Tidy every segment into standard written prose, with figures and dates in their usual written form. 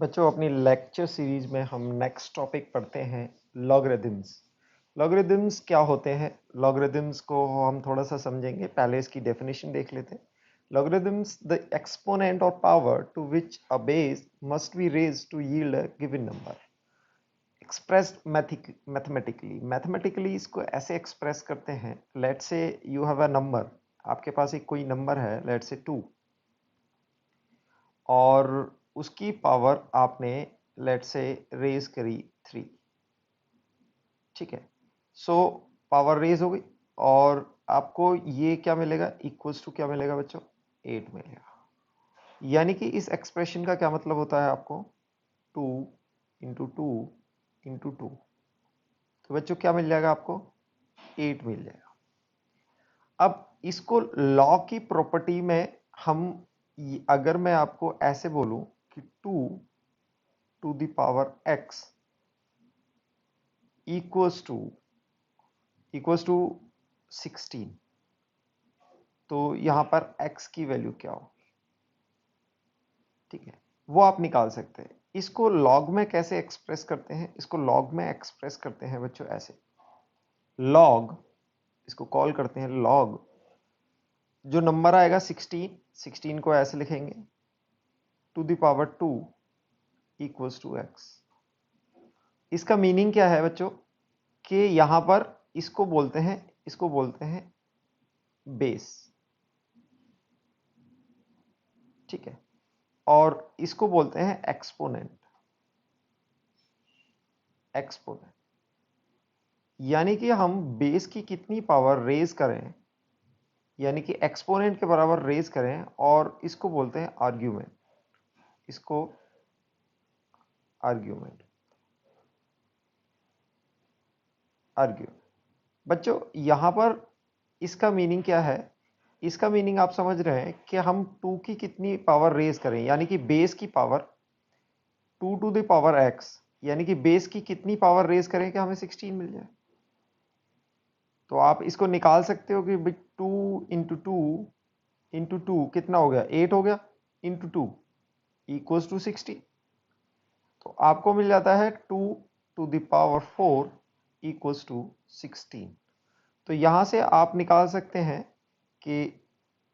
बच्चों अपनी lecture series में हम नेक्स्ट टॉपिक पढ़ते हैं लॉगरिदम्स। लॉगरिदम्स क्या होते हैं? लॉगरिदम्स को हम थोड़ा सा समझेंगे, पहले इसकी डेफिनेशन देख लेते हैं। लॉगरिदम्स द एक्सपोनेंट और power to which a base must be raised to yield a given number expressed mathematically इसको ऐसे एक्सप्रेस करते हैं। Let's say you have a number, आपके पास एक कोई नंबर है, लेट्स से 2, और उसकी पावर आपने लेट से रेज करी 3। ठीक है, सो पावर रेज हो गई और आपको ये क्या मिलेगा, इक्वल्स टू क्या मिलेगा बच्चों, 8 मिलेगा। यानी कि इस एक्सप्रेशन का क्या मतलब होता है आपको, 2 इंटू 2 इंटू 2, तो बच्चों क्या मिल जाएगा आपको, 8 मिल जाएगा। अब इसको लॉ की प्रॉपर्टी में हम, अगर मैं आपको ऐसे बोलूं कि 2 to the power x equals to 16, तो यहां पर x की वैल्यू क्या हो, ठीक है, वो आप निकाल सकते हैं। इसको लॉग में कैसे एक्सप्रेस करते हैं, इसको लॉग में एक्सप्रेस करते हैं बच्चों ऐसे, लॉग, इसको कॉल करते हैं लॉग। जो नंबर आएगा 16 को ऐसे लिखेंगे, to the power 2 equals to x। इसका मीनिंग क्या है बच्चों, कि यहां पर इसको बोलते हैं बेस, ठीक है, और इसको बोलते हैं एक्सपोनेंट। एक्सपोनेंट यानी कि हम बेस की कितनी पावर रेज करें, यानी कि एक्सपोनेंट के बराबर रेज करें, और इसको बोलते हैं आर्ग्यूमेंट। इसको आर्ग्यूमेंट आर्ग्यू बच्चों, यहां पर इसका मीनिंग क्या है, इसका मीनिंग आप समझ रहे हैं कि हम 2 की कितनी पावर रेज करें, यानी कि बेस की power 2 to the power x, यानी कि बेस की कितनी पावर रेज करें कि हमें 16 मिल जाए। तो आप इसको निकाल सकते हो कि 2 कितना हो गया, 8 हो गया, इंटू 2 इक्वल्स टू 16, तो आपको मिल जाता है 2 to the power 4 equals to 16। तो यहां से आप निकाल सकते हैं कि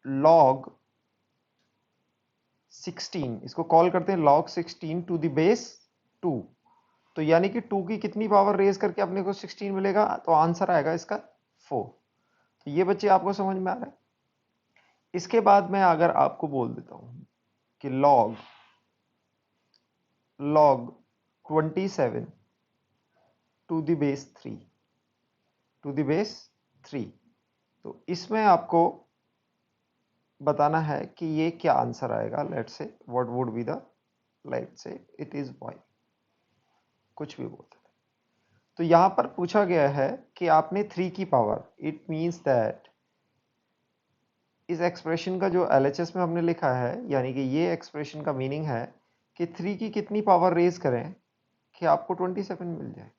log 16, इसको कॉल करते हैं log 16 टू द बेस 2, तो यानी कि 2 की कितनी पावर रेज करके अपने को 16 मिलेगा, तो आंसर आएगा इसका 4। तो ये बच्चे आपको समझ में आ रहा है। इसके बाद मैं अगर आपको बोल देता हूं कि log 27 to the base 3, to the base 3, तो इसमें आपको बताना है कि ये क्या आंसर आएगा। Let's say what would be the, let's say it is y, कुछ भी बोलते हैं। तो यहां पर पूछा गया है कि आपने 3 की पावर, इट मींस दैट इस एक्सप्रेशन का जो LHS में हमने लिखा है, यानी कि ये एक्सप्रेशन का मीनिंग है कि 3 की कितनी पावर रेज करें कि आपको 27 मिल जाए।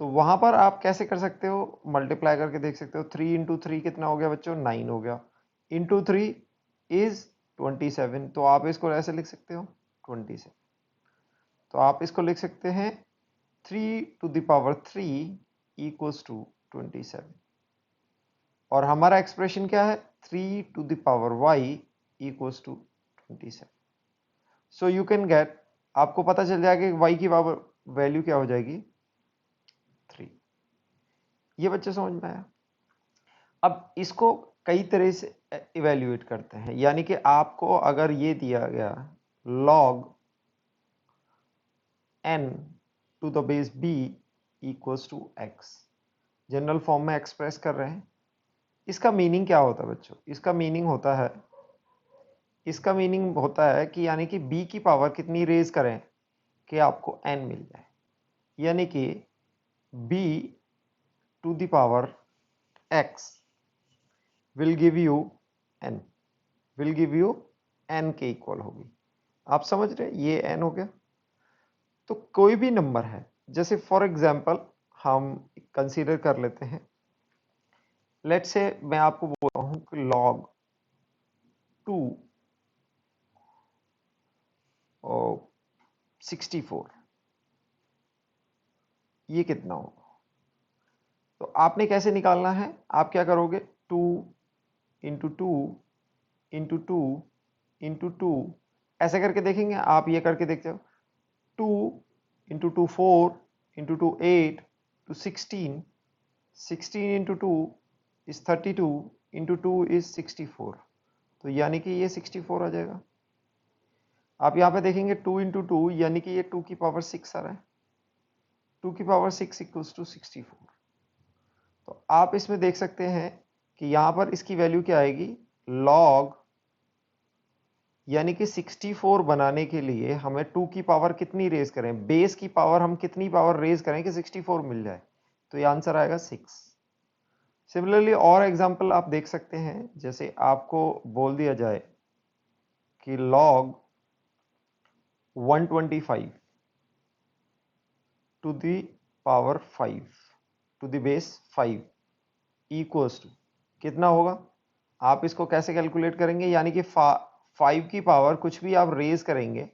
तो वहां पर आप कैसे कर सकते हो, मल्टीप्लाई करके देख सकते हो। 3 इंटू 3 कितना हो गया बच्चों, 9 हो गया, इंटू 3 इज 27, तो आप इसको ऐसे लिख सकते हो 27। तो आप इसको लिख सकते हैं 3 to the power 3 equals to 27, और हमारा एक्सप्रेशन क्या है, 3 to the power y equals to 27। So you can get, आपको पता चल जाएगा कि y की पावर वैल्यू क्या हो जाएगी, 3। ये बच्चे समझ में आया। अब इसको कई तरह से इवेल्युएट करते हैं, यानी कि आपको अगर ये दिया गया log n to the base b equals to x, general form में एक्सप्रेस कर रहे हैं। इसका मीनिंग क्या होता है बच्चों, इसका मीनिंग होता है कि यानी कि b की पावर कितनी रेज करें कि आपको n मिल जाए, यानी कि b to the power x will give you n, will give you n के इक्वल होगी। आप समझ रहे हैं, ये n हो गया। तो कोई भी नंबर है, जैसे फॉर एग्जांपल हम कंसीडर कर लेते हैं, लेट्स से मैं आपको बोल रहा हूं कि log 2 64, ये कितना होगा? तो आपने कैसे निकालना है, आप क्या करोगे, 2 इंटू 2 इंटू 2 इंटू 2 ऐसे करके देखेंगे, आप ये करके देखते हो, 2 into 2 4 into 2 8 to 16, 16 into 2 is 32 into 2 is 64, तो यानी कि ये 64 आ जाएगा। आप यहाँ पे देखेंगे 2 इंटू 2 यानी कि ये 2 की पावर 6 आ रहा है, 2 की पावर 6 इक्वल्स टू 64। तो आप इसमें देख सकते हैं कि यहाँ पर इसकी वैल्यू क्या आएगी, log, यानी कि 64 बनाने के लिए हमें 2 की पावर कितनी रेज करें, बेस की पावर हम कितनी पावर रेज करें कि 64 मिल जाए, तो ये आंसर आएगा 6। सिमिलरली और एग्जांपल आप देख सकते हैं, जैसे आपको बोल दिया जाए कि log 125 to the power 5 to the base 5 equals to कितना होगा, आप इसको कैसे कैलकुलेट करेंगे, यानी कि 5 की पावर कुछ भी आप रेज करेंगे,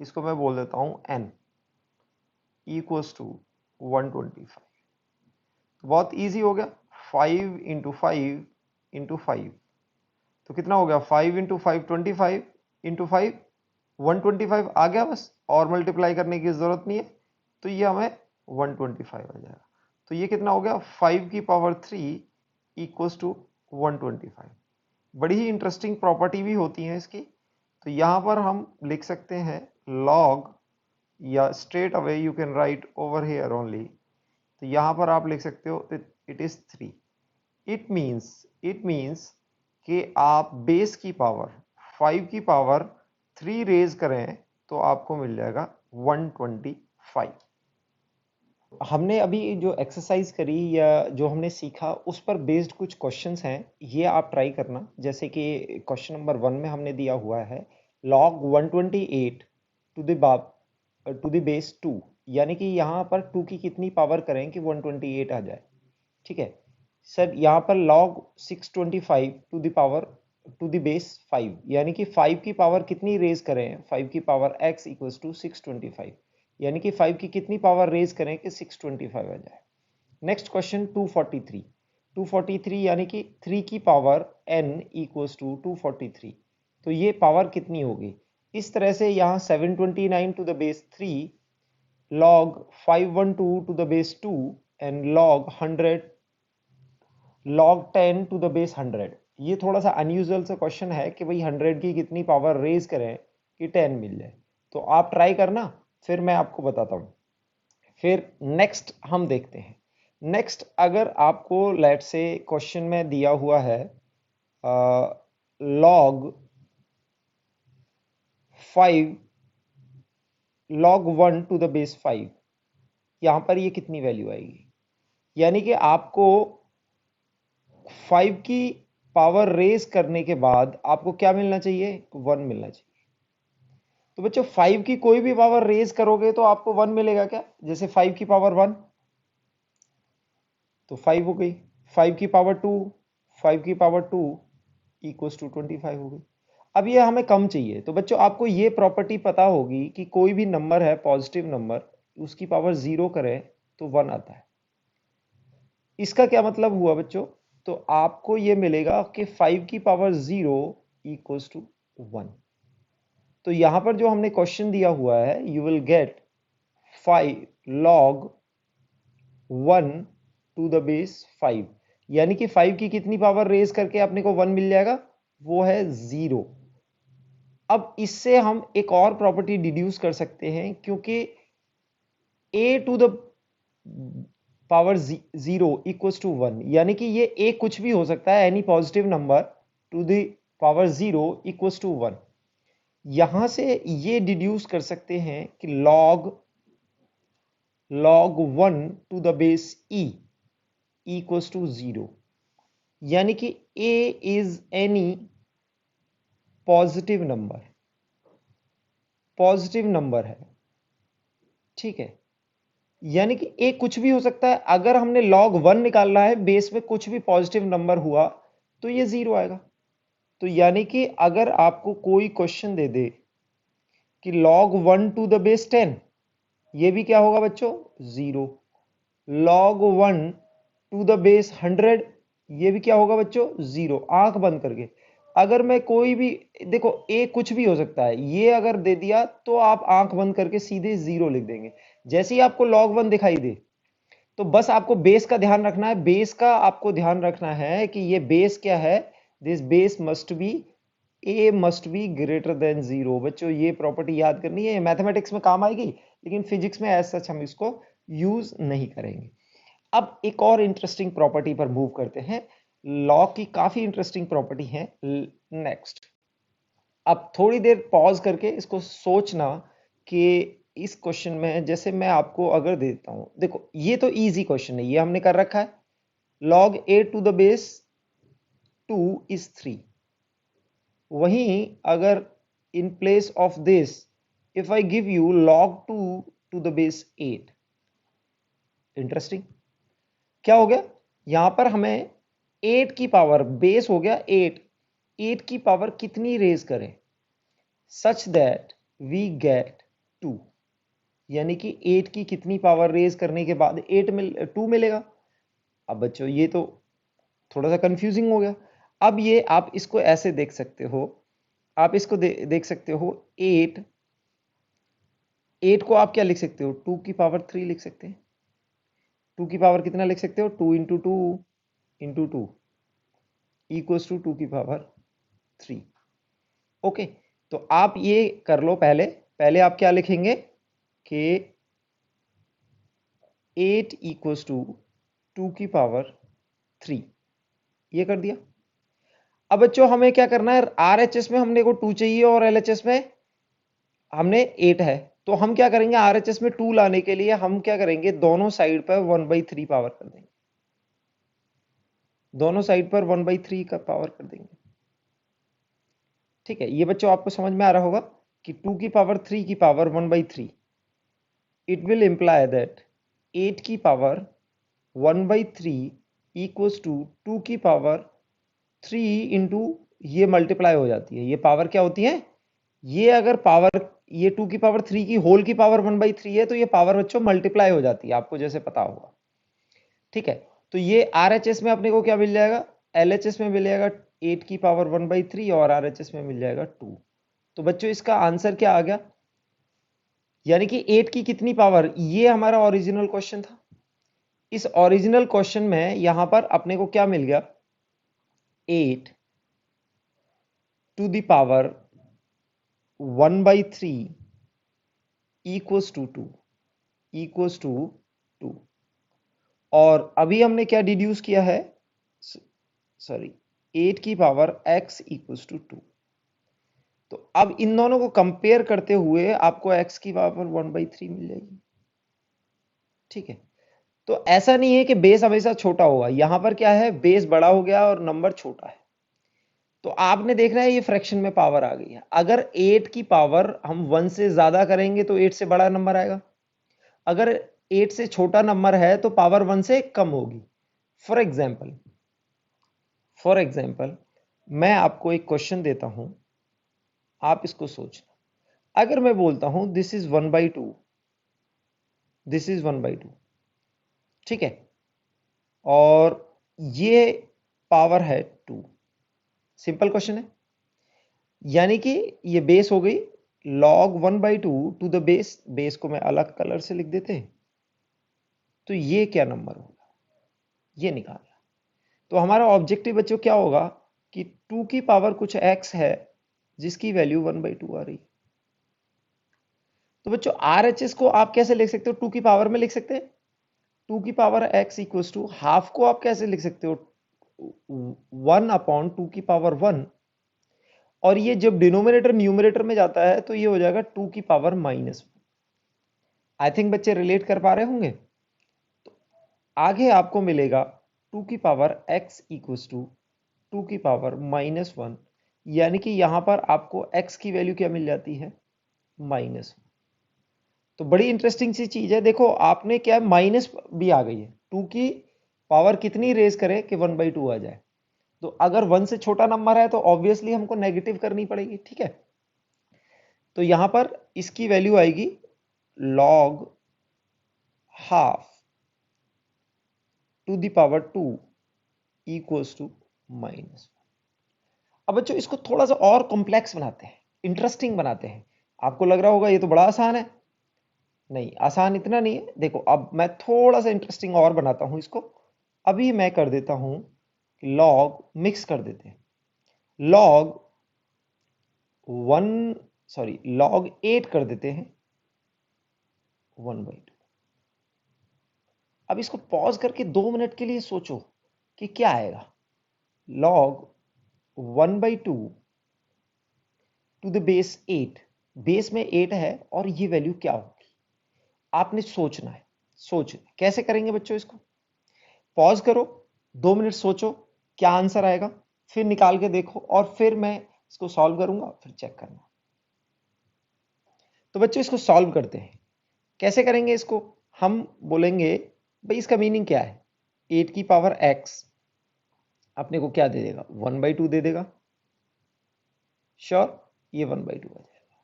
इसको मैं बोल देता हूं n इक्वल्स टू 125। बहुत इजी हो गया, 5 इंटू 5 इंटू 5, तो कितना हो गया, 5 इंटू 5 25 इंटू 5 125 आ गया बस, और मल्टीप्लाई करने की जरूरत नहीं है, तो ये हमें 125 आ जाएगा। तो ये कितना हो गया, 5 की पावर 3 इक्वल्स टू 125। बड़ी ही इंटरेस्टिंग प्रॉपर्टी भी होती है इसकी। तो यहाँ पर हम लिख सकते हैं log, या straight away you can right over here only, तो यहाँ पर आप लिख सकते हो इट इज 3। इट मीन्स कि आप बेस की पावर 5 की पावर 3 रेज करें तो आपको मिल जाएगा 125। हमने अभी जो एक्सरसाइज करी या जो हमने सीखा उस पर बेस्ड कुछ क्वेश्चंस हैं, ये आप ट्राई करना। जैसे कि क्वेश्चन नंबर 1 में हमने दिया हुआ है log 128 टू द बेस 2, यानी कि यहाँ पर 2 की कितनी पावर करें कि 128 आ जाए। ठीक है सर, यहाँ पर log 625 टू द बेस 5, यानी कि 5 की पावर कितनी रेज करें, 5 की पावर x इक्वल्स टू 625, यानी कि 5 की कितनी पावर रेज करें कि 625 आ जाए। नेक्स्ट क्वेश्चन 243 यानी कि 3 की पावर n इक्वल्स टू 243, तो ये पावर कितनी होगी। इस तरह से यहाँ 729 to the base 3, log 512 to the base 2 and log 10 to the base 100। ये थोड़ा सा अनयूजुअल सा क्वेश्चन है कि भाई 100 की कितनी पावर रेज करें कि 10 मिल जाए। तो आप ट्राई करना, फिर मैं आपको बताता हूं। फिर नेक्स्ट हम देखते हैं। नेक्स्ट अगर आपको लेट से क्वेश्चन में दिया हुआ है log 1 टू द बेस 5, यहां पर ये कितनी वैल्यू आएगी, यानी कि आपको 5 की पावर रेज करने के बाद आपको क्या मिलना चाहिए, 1 मिलना चाहिए। तो बच्चों 5 की कोई भी पावर रेज करोगे तो आपको 1 मिलेगा क्या, जैसे 5 की पावर 1 तो 5 हो गई, 5 की पावर 2 5 की पावर 2 इक्वल्स टू 25 हो गई। अब ये हमें कम चाहिए, तो बच्चों आपको ये प्रॉपर्टी पता होगी कि कोई भी नंबर है पॉजिटिव नंबर, उसकी पावर 0 करें तो 1 आता है। इसका क्या मतलब हुआ बच्चों, तो आपको ये मिलेगा कि 5 की पावर 0 इक्वल्स टू 1। तो यहां पर जो हमने क्वेश्चन दिया हुआ है, you will get 5 log 1 to the base 5, यानी कि 5 की कितनी पावर रेज करके अपने को 1 मिल जाएगा, वो है 0। अब इससे हम एक और प्रॉपर्टी डिड्यूस कर सकते हैं, क्योंकि a to the power 0 equals to 1, यानी कि ये a कुछ भी हो सकता है, any positive number to the power 0 equals to 1। यहां से ये डिड्यूस कर सकते हैं कि log 1 to the base e equals to 0, यानी कि a is any positive number है। ठीक है, यानी कि a कुछ भी हो सकता है। अगर हमने log 1 निकालना है, बेस में कुछ भी पॉजिटिव नंबर हुआ तो ये 0 आएगा। तो यानी कि अगर आपको कोई क्वेश्चन दे दे कि log 1 टू द बेस 10, ये भी क्या होगा बच्चों 0। log 1 टू द बेस 100, ये भी क्या होगा बच्चों 0। आंख बंद करके अगर मैं कोई भी, देखो ए कुछ भी हो सकता है, ये अगर दे दिया तो आप आंख बंद करके सीधे 0 लिख देंगे। जैसे ही आपको log 1 दिखाई दे तो बस आपको बेस का ध्यान रखना है, बेस का आपको ध्यान रखना है कि ये बेस क्या है, this base must B a must be greater than 0। बच्चों ये प्रॉपर्टी याद करनी है, मैथमेटिक्स में काम आएगी लेकिन फिजिक्स में एज सच हम इसको यूज नहीं करेंगे। अब एक और इंटरेस्टिंग प्रॉपर्टी पर मूव करते हैं, लॉ की काफी इंटरेस्टिंग प्रॉपर्टी है नेक्स्ट। अब थोड़ी देर पॉज करके इसको सोचना कि इस क्वेश्चन में जैसे मैं आपको अगर देता हूं, देखो ये तो इजी क्वेश्चन है, ये हमने कर रखा है, log a to the base 2 is 3। वहीं अगर in place of this if I give you log 2 to the base 8, interesting क्या हो गया, यहां पर हमें 8 की पावर, बेस हो गया 8 की पावर कितनी रेज करें सच दैट वी गेट 2, यानी कि 8 की कितनी पावर रेज करने के बाद 2 मिलेगा। अब बच्चों ये तो थोड़ा सा कंफ्यूजिंग हो गया। अब ये आप इसको ऐसे देख सकते हो, आप इसको देख सकते हो 8 को आप क्या लिख सकते हो 2 की पावर 3 लिख सकते हैं। 2 की पावर कितना लिख सकते हो 2 इंटू 2 इंटू 2 इक्वल्स टू 2 की पावर 3। ओके, तो आप ये कर लो, पहले पहले आप क्या लिखेंगे कि 8 इक्वल्स टू 2 की पावर 3, ये कर दिया। अब बच्चों हमें क्या करना है, आरएचएस में हमने को 2 चाहिए और एलएचएस में हमने 8 है, तो हम क्या करेंगे आरएचएस में 2 लाने के लिए हम क्या करेंगे, दोनों साइड पर 1/3 पावर कर देंगे, दोनों साइड पर 1/3 का पावर कर देंगे। ठीक है, ये बच्चों आपको समझ में आ रहा होगा कि 2 की पावर 3 की power 1/3, it will imply that 8 की पावर 1/3 इक्वल्स टू 2 की पावर 3 इंटू, ये मल्टीप्लाई हो जाती है, ये पावर क्या होती है, ये अगर पावर, ये 2 की पावर 3 की होल की पावर 1/3 है तो ये पावर बच्चों मल्टीप्लाई हो जाती है, आपको जैसे पता होगा। ठीक है, तो ये आरएचएस में अपने को क्या मिल जाएगा, एलएचएस में मिल जाएगा 8 की पावर 1/3 और आरएचएस में मिल जाएगा 2। तो बच्चों इसका आंसर क्या आ गया, यानी कि 8 की कितनी पावर, ये हमारा ओरिजिनल क्वेश्चन था। इस ओरिजिनल क्वेश्चन में यहां पर अपने को क्या मिल गया, 8 to the power 1/3 equals to 2, equals to 2। और अभी हमने क्या डिड्यूस किया है, सॉरी 8 की पावर x इक्वल्स टू 2। तो अब इन दोनों को कंपेयर करते हुए आपको x की पावर 1/3 मिल जाएगी। ठीक है, तो ऐसा नहीं है कि बेस हमेशा छोटा होगा, यहां पर क्या है बेस बड़ा हो गया और नंबर छोटा है, तो आपने देखना है ये फ्रैक्शन में पावर आ गई है। अगर 8 की पावर हम 1 से ज्यादा करेंगे तो 8 से बड़ा नंबर आएगा, अगर 8 से छोटा नंबर है तो पावर 1 से कम होगी। फॉर एग्जाम्पल मैं आपको एक क्वेश्चन देता हूं, आप इसको सोचना। अगर मैं बोलता हूं दिस इज 1/2, दिस इज 1/2, ठीक है, और ये पावर है 2, सिंपल क्वेश्चन है, यानी कि ये बेस हो गई log 1/2 to the base, base को मैं अलग कलर से लिख देते हैं, तो ये क्या नंबर होगा, ये निकालना। तो हमारा ऑब्जेक्टिव बच्चों क्या होगा कि 2 की पावर कुछ x है जिसकी वैल्यू 1/2 आ रही। तो बच्चों आरएचएस को आप कैसे लिख सकते हो, 2 की पावर में लिख सकते हैं, 2 की power x equals to half को आप कैसे लिख सकते हो 1/2 की पावर 1, और ये जब डिनोमिनेटर न्यूमरेटर में जाता है तो ये हो जाएगा 2 की पावर -1। आई थिंक बच्चे रिलेट कर पा रहे होंगे। तो आगे आपको मिलेगा 2 की पावर x इक्वल्स टू 2 की पावर -1, यानी कि यहां पर आपको x की वैल्यू क्या मिल जाती है -1। तो बड़ी इंटरेस्टिंग सी चीज है, देखो आपने क्या माइनस भी आ गई है, 2 की पावर कितनी रेज करें कि 1/2 आ जाए, तो अगर 1 से छोटा नंबर है तो ऑब्वियसली हमको नेगेटिव करनी पड़ेगी। ठीक है, तो यहां पर इसकी वैल्यू आएगी log half to the power 2 equals to -1। अब बच्चों इसको थोड़ा सा और कॉम्प्लेक्स बनाते हैं, इंटरेस्टिंग बनाते हैं। आपको लग रहा होगा ये तो बड़ा आसान है, नहीं आसान इतना नहीं है। देखो अब मैं थोड़ा सा इंटरेस्टिंग और बनाता हूं इसको। अभी मैं कर देता हूं कि लॉग मिक्स कर देते हैं, लॉग 8 कर देते हैं 1/2। अब इसको पॉज करके 2 मिनट के लिए सोचो कि क्या आएगा। Log 1/2 to the base 8, base में 8 है और ये वैल्यू क्या होगी आपने सोचना है। कैसे करेंगे बच्चों, इसको पॉज करो, 2 मिनट सोचो क्या आंसर आएगा, फिर निकाल के देखो और फिर मैं इसको सॉल्व करूंगा, फिर चेक करना। तो बच्चों इसको सॉल्व करते हैं। कैसे करेंगे इसको, हम बोलेंगे भाई इसका मीनिंग क्या है। 8 की पावर x अपने को क्या दे देगा, 1/2 दे देगा। श्योर, ये 1/2 आ जाएगा।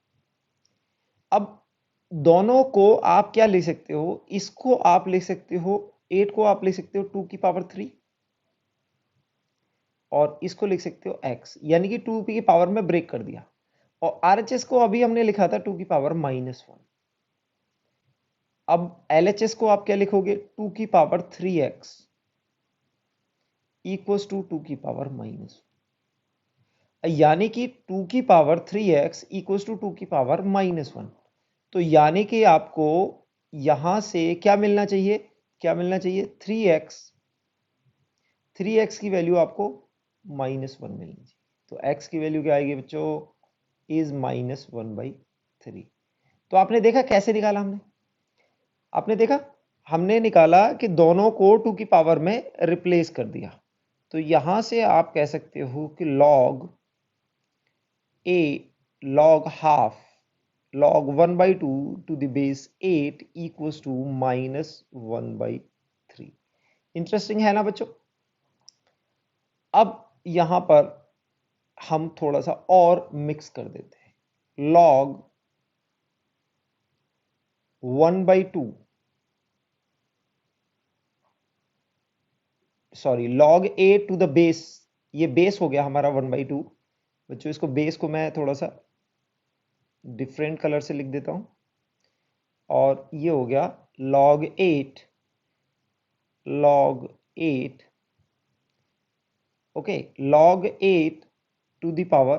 अब दोनों को आप क्या ले सकते हो, इसको आप ले सकते हो, 8 को आप ले सकते हो 2 की पावर 3 और इसको लिख सकते हो x, यानी कि 2 की पावर में ब्रेक कर दिया। और RHS को अभी हमने लिखा था 2 की पावर -1। अब LHS को आप क्या लिखोगे, 2 की पावर 3x इक्वल्स टू 2 की पावर -1, यानी कि 2 की पावर 3x इक्वल्स टू 2 की पावर -1। तो यानी कि आपको यहां से क्या मिलना चाहिए, 3x की वैल्यू आपको -1 मिलनी चाहिए। तो x की वैल्यू क्या आएगी बच्चों, इज -1/3। तो आपने देखा कैसे निकाला हमने, आपने देखा हमने निकाला कि दोनों को 2 की पावर में रिप्लेस कर दिया। तो यहां से आप कह सकते हो कि log half log 1/2 to the base 8 equals to -1/3। Interesting है ना बच्चों। अब यहां पर हम थोड़ा सा और मिक्स कर देते हैं, log 1/2 log a to the base, ये बेस हो गया हमारा 1/2। बच्चों इसको बेस को मैं थोड़ा सा डिफरेंट कलर से लिख देता हूं, और ये हो गया log 8 okay, log 8 to the power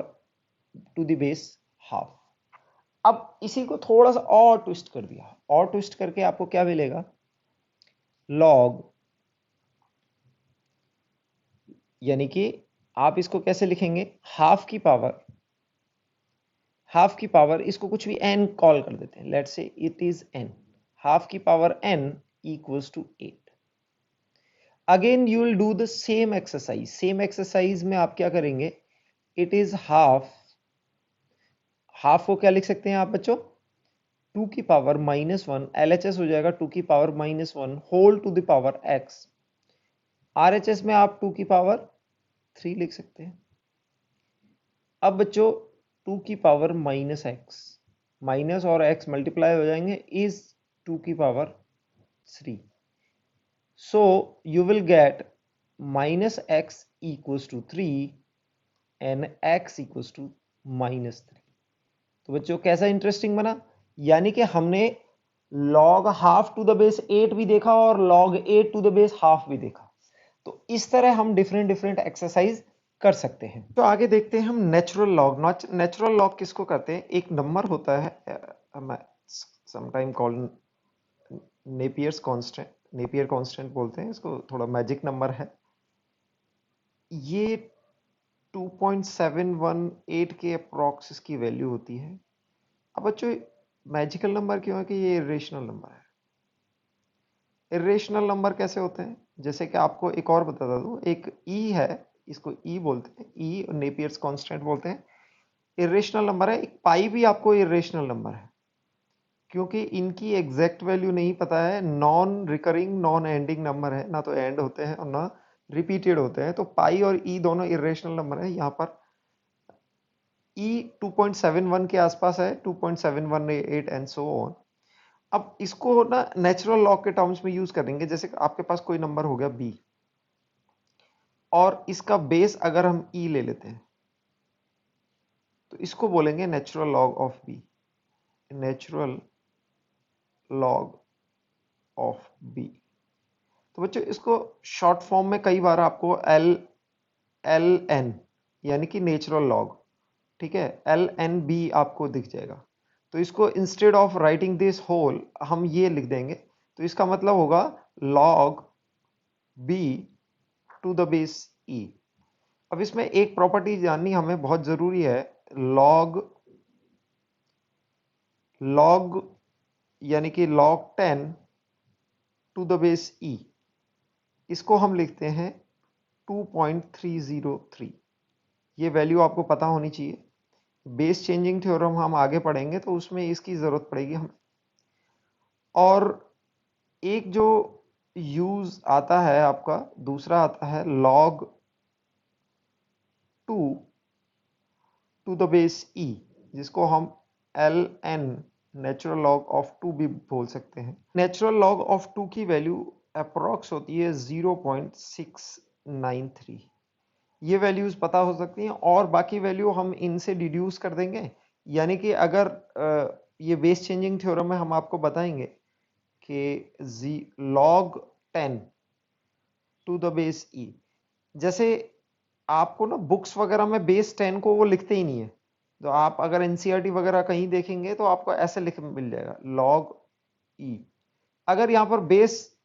to the base half. अब इसी को थोड़ा सा और ट्विस्ट कर दिया, और ट्विस्ट करके आपको क्या मिलेगा, log, यानी कि आप इसको कैसे लिखेंगे, हाफ की पावर इसको कुछ भी n कॉल कर देते हैं, let's say it is n, half की power n equals to 8। Again you will do the same exercise में आप क्या करेंगे, इट इज हाफ को क्या लिख सकते हैं आप बच्चों, 2 की पावर -1, LHS हो जाएगा 2 की power -1 whole to the power x, RHS में आप 2 की पावर 3 लिख सकते हैं। अब बच्चों 2 की पावर -x, माइनस और x मल्टीप्लाई हो जाएंगे, इज 2 की power 3। So you will get -x equals to 3 and x equals to -3। तो बच्चों कैसा इंटरेस्टिंग बना, यानी कि हमने log half to the base 8 भी देखा और log 8 to the base half भी देखा। तो इस तरह हम डिफरेंट एक्सरसाइज कर सकते हैं। तो आगे देखते हैं हम नेचुरल लॉग। नेचुरल लॉग किसको कहते हैं, एक नंबर होता है समटाइम कॉल्ड नेपियर कांस्टेंट बोलते हैं इसको, थोड़ा मैजिक नंबर है। ये 2.718 के अप्रॉक्स इसकी वैल्यू होती है। अब बच्चों मैजिकल नंबर क्यों है कि ये इरेशनल नंबर है। इरेशनल नंबर कैसे होते हैं, जैसे कि आपको एक और बताता दूं, एक ई है, इसको ई बोलते हैं, ई नेपियर्स कांस्टेंट बोलते हैं, इरेशनल नंबर है। एक पाई भी आपको इरेशनल नंबर है, क्योंकि इनकी एग्जैक्ट वैल्यू नहीं पता है, non recurring non ending number है, ना तो एंड होते हैं और ना रिपीटेड होते हैं। तो पाई और ई दोनों इरेशनल नंबर है। यहाँ पर ई 2.71 के आसपास है, 2.718 एंड सो ऑन। अब इसको ना नेचुरल लॉग के टर्म्स में यूज करेंगे। जैसे आपके पास कोई नंबर हो गया b और इसका बेस अगर हम e ले लेते हैं तो इसको बोलेंगे natural log of b, natural log of b। तो बच्चों इसको शॉर्ट फॉर्म में कई बार आपको एल एन यानी कि नेचुरल लॉग, ठीक है, एल एन बी आपको दिख जाएगा। तो इसको instead of writing this whole हम ये लिख देंगे। तो इसका मतलब होगा log b to the base e. अब इसमें एक प्रॉपर्टी जाननी हमें बहुत जरूरी है, लॉग लॉग यानी कि log 10 टू द बेस ई, इसको हम लिखते हैं 2.303। ये वैल्यू आपको पता होनी चाहिए। बेस चेंजिंग थ्योरम हम आगे पढ़ेंगे तो उसमें इसकी जरूरत पड़ेगी हमें। और एक जो यूज आता है आपका दूसरा आता है log 2 to the base e, जिसको हम L N natural log of 2 भी बोल सकते हैं। नेचुरल लॉग ऑफ 2 की वैल्यू अप्रोक्स होती है 0.693। ये वैल्यूज पता हो सकती हैं और बाकी वैल्यू हम इनसे डिड्यूस कर देंगे। यानी कि अगर ये बेस चेंजिंग थ्योरम में हम आपको बताएंगे कि log 10 टू द बेस ई, जैसे आपको ना बुक्स वगैरह में बेस 10 को वो लिखते ही नहीं है। तो आप अगर एनसीईआरटी वगैरह कहीं देखेंगे तो आपको ऐसे लिख मिल जाएगा log ई। अगर यहाँ पर बेस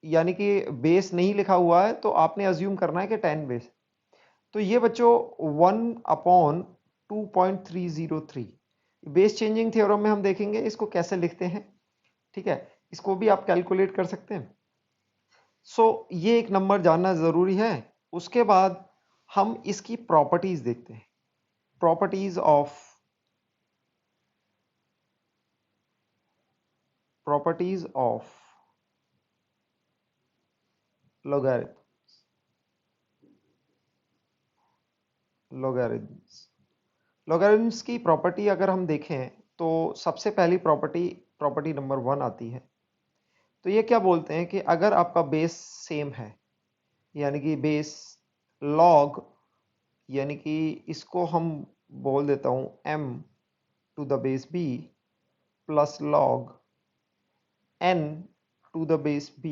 यानी कि बेस नहीं लिखा हुआ है तो आपने अज्यूम करना है कि 10 बेस। तो ये बच्चों 1/2.303 बेस चेंजिंग थ्योरम में हम देखेंगे इसको कैसे लिखते हैं, ठीक है, इसको भी आप कैलकुलेट कर सकते हैं। ये एक नंबर जानना जरूरी है। उसके बाद हम इसकी प्रॉपर्टीज देखते हैं, प्रॉपर्टीज ऑफ लॉगरिथम्स की प्रॉपर्टी अगर हम देखें तो सबसे पहली प्रॉपर्टी नंबर 1 आती है। तो ये क्या बोलते हैं कि अगर आपका बेस सेम है, यानी कि बेस लॉग, यानी कि इसको हम बोल देता हूं m to the base b plus log n to the base b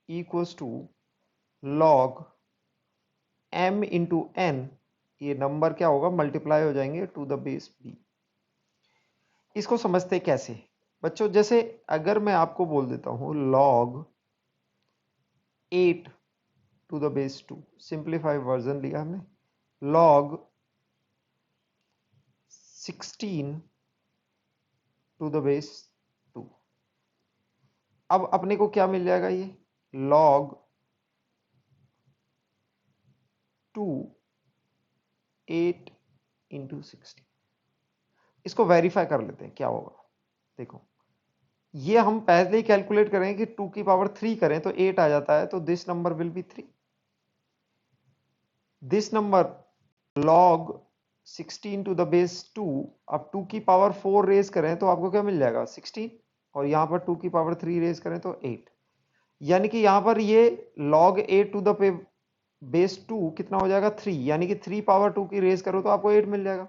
equals to log m into n, ये नंबर क्या होगा, मल्टीप्लाई हो जाएंगे टू द बेस b। इसको समझते कैसे बच्चों, जैसे अगर मैं आपको बोल देता हूं log 8 to the base 2, simplified version लिया हमने, log 16 टू द बेस 2। अब अपने को क्या मिल जाएगा, ये log 2 8 इंटू 16। इसको वेरीफाई कर लेते हैं क्या होगा। देखो ये हम पहले ही कैलकुलेट करेंगे कि 2 की पावर 3 करें तो 8 आ जाता है, तो this number will be 3। This number log 16 to the base 2, अब 2 की पावर 4 रेज करें तो आपको क्या मिल जाएगा 16, और यहां पर 2 की पावर 3 रेज करें तो 8। यानी कि यहां पर ये log 8 टू द बेस 2 कितना हो जाएगा 3, यानी कि 3 पावर 2 की रेज करो तो आपको 8 मिल जाएगा।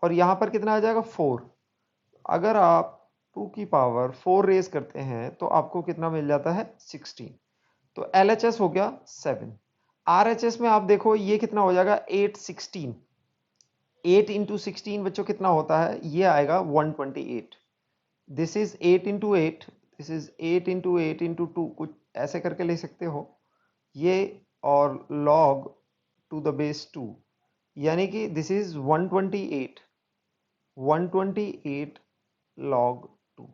और यहां पर कितना आ जाएगा 4। अगर आप 2 की पावर 4 रेज करते हैं तो आपको कितना मिल जाता है 16। तो LHS हो गया 7। RHS में आप देखो ये कितना हो जाएगा 8 16, 8 इंटू 16 बच्चों कितना होता है, ये आएगा 128। This is 8 into 8, this is 8 into 8 into 2, कुछ ऐसे करके ले सकते हो ये, और log टू द बेस 2, यानी कि दिस इज 128 log 2।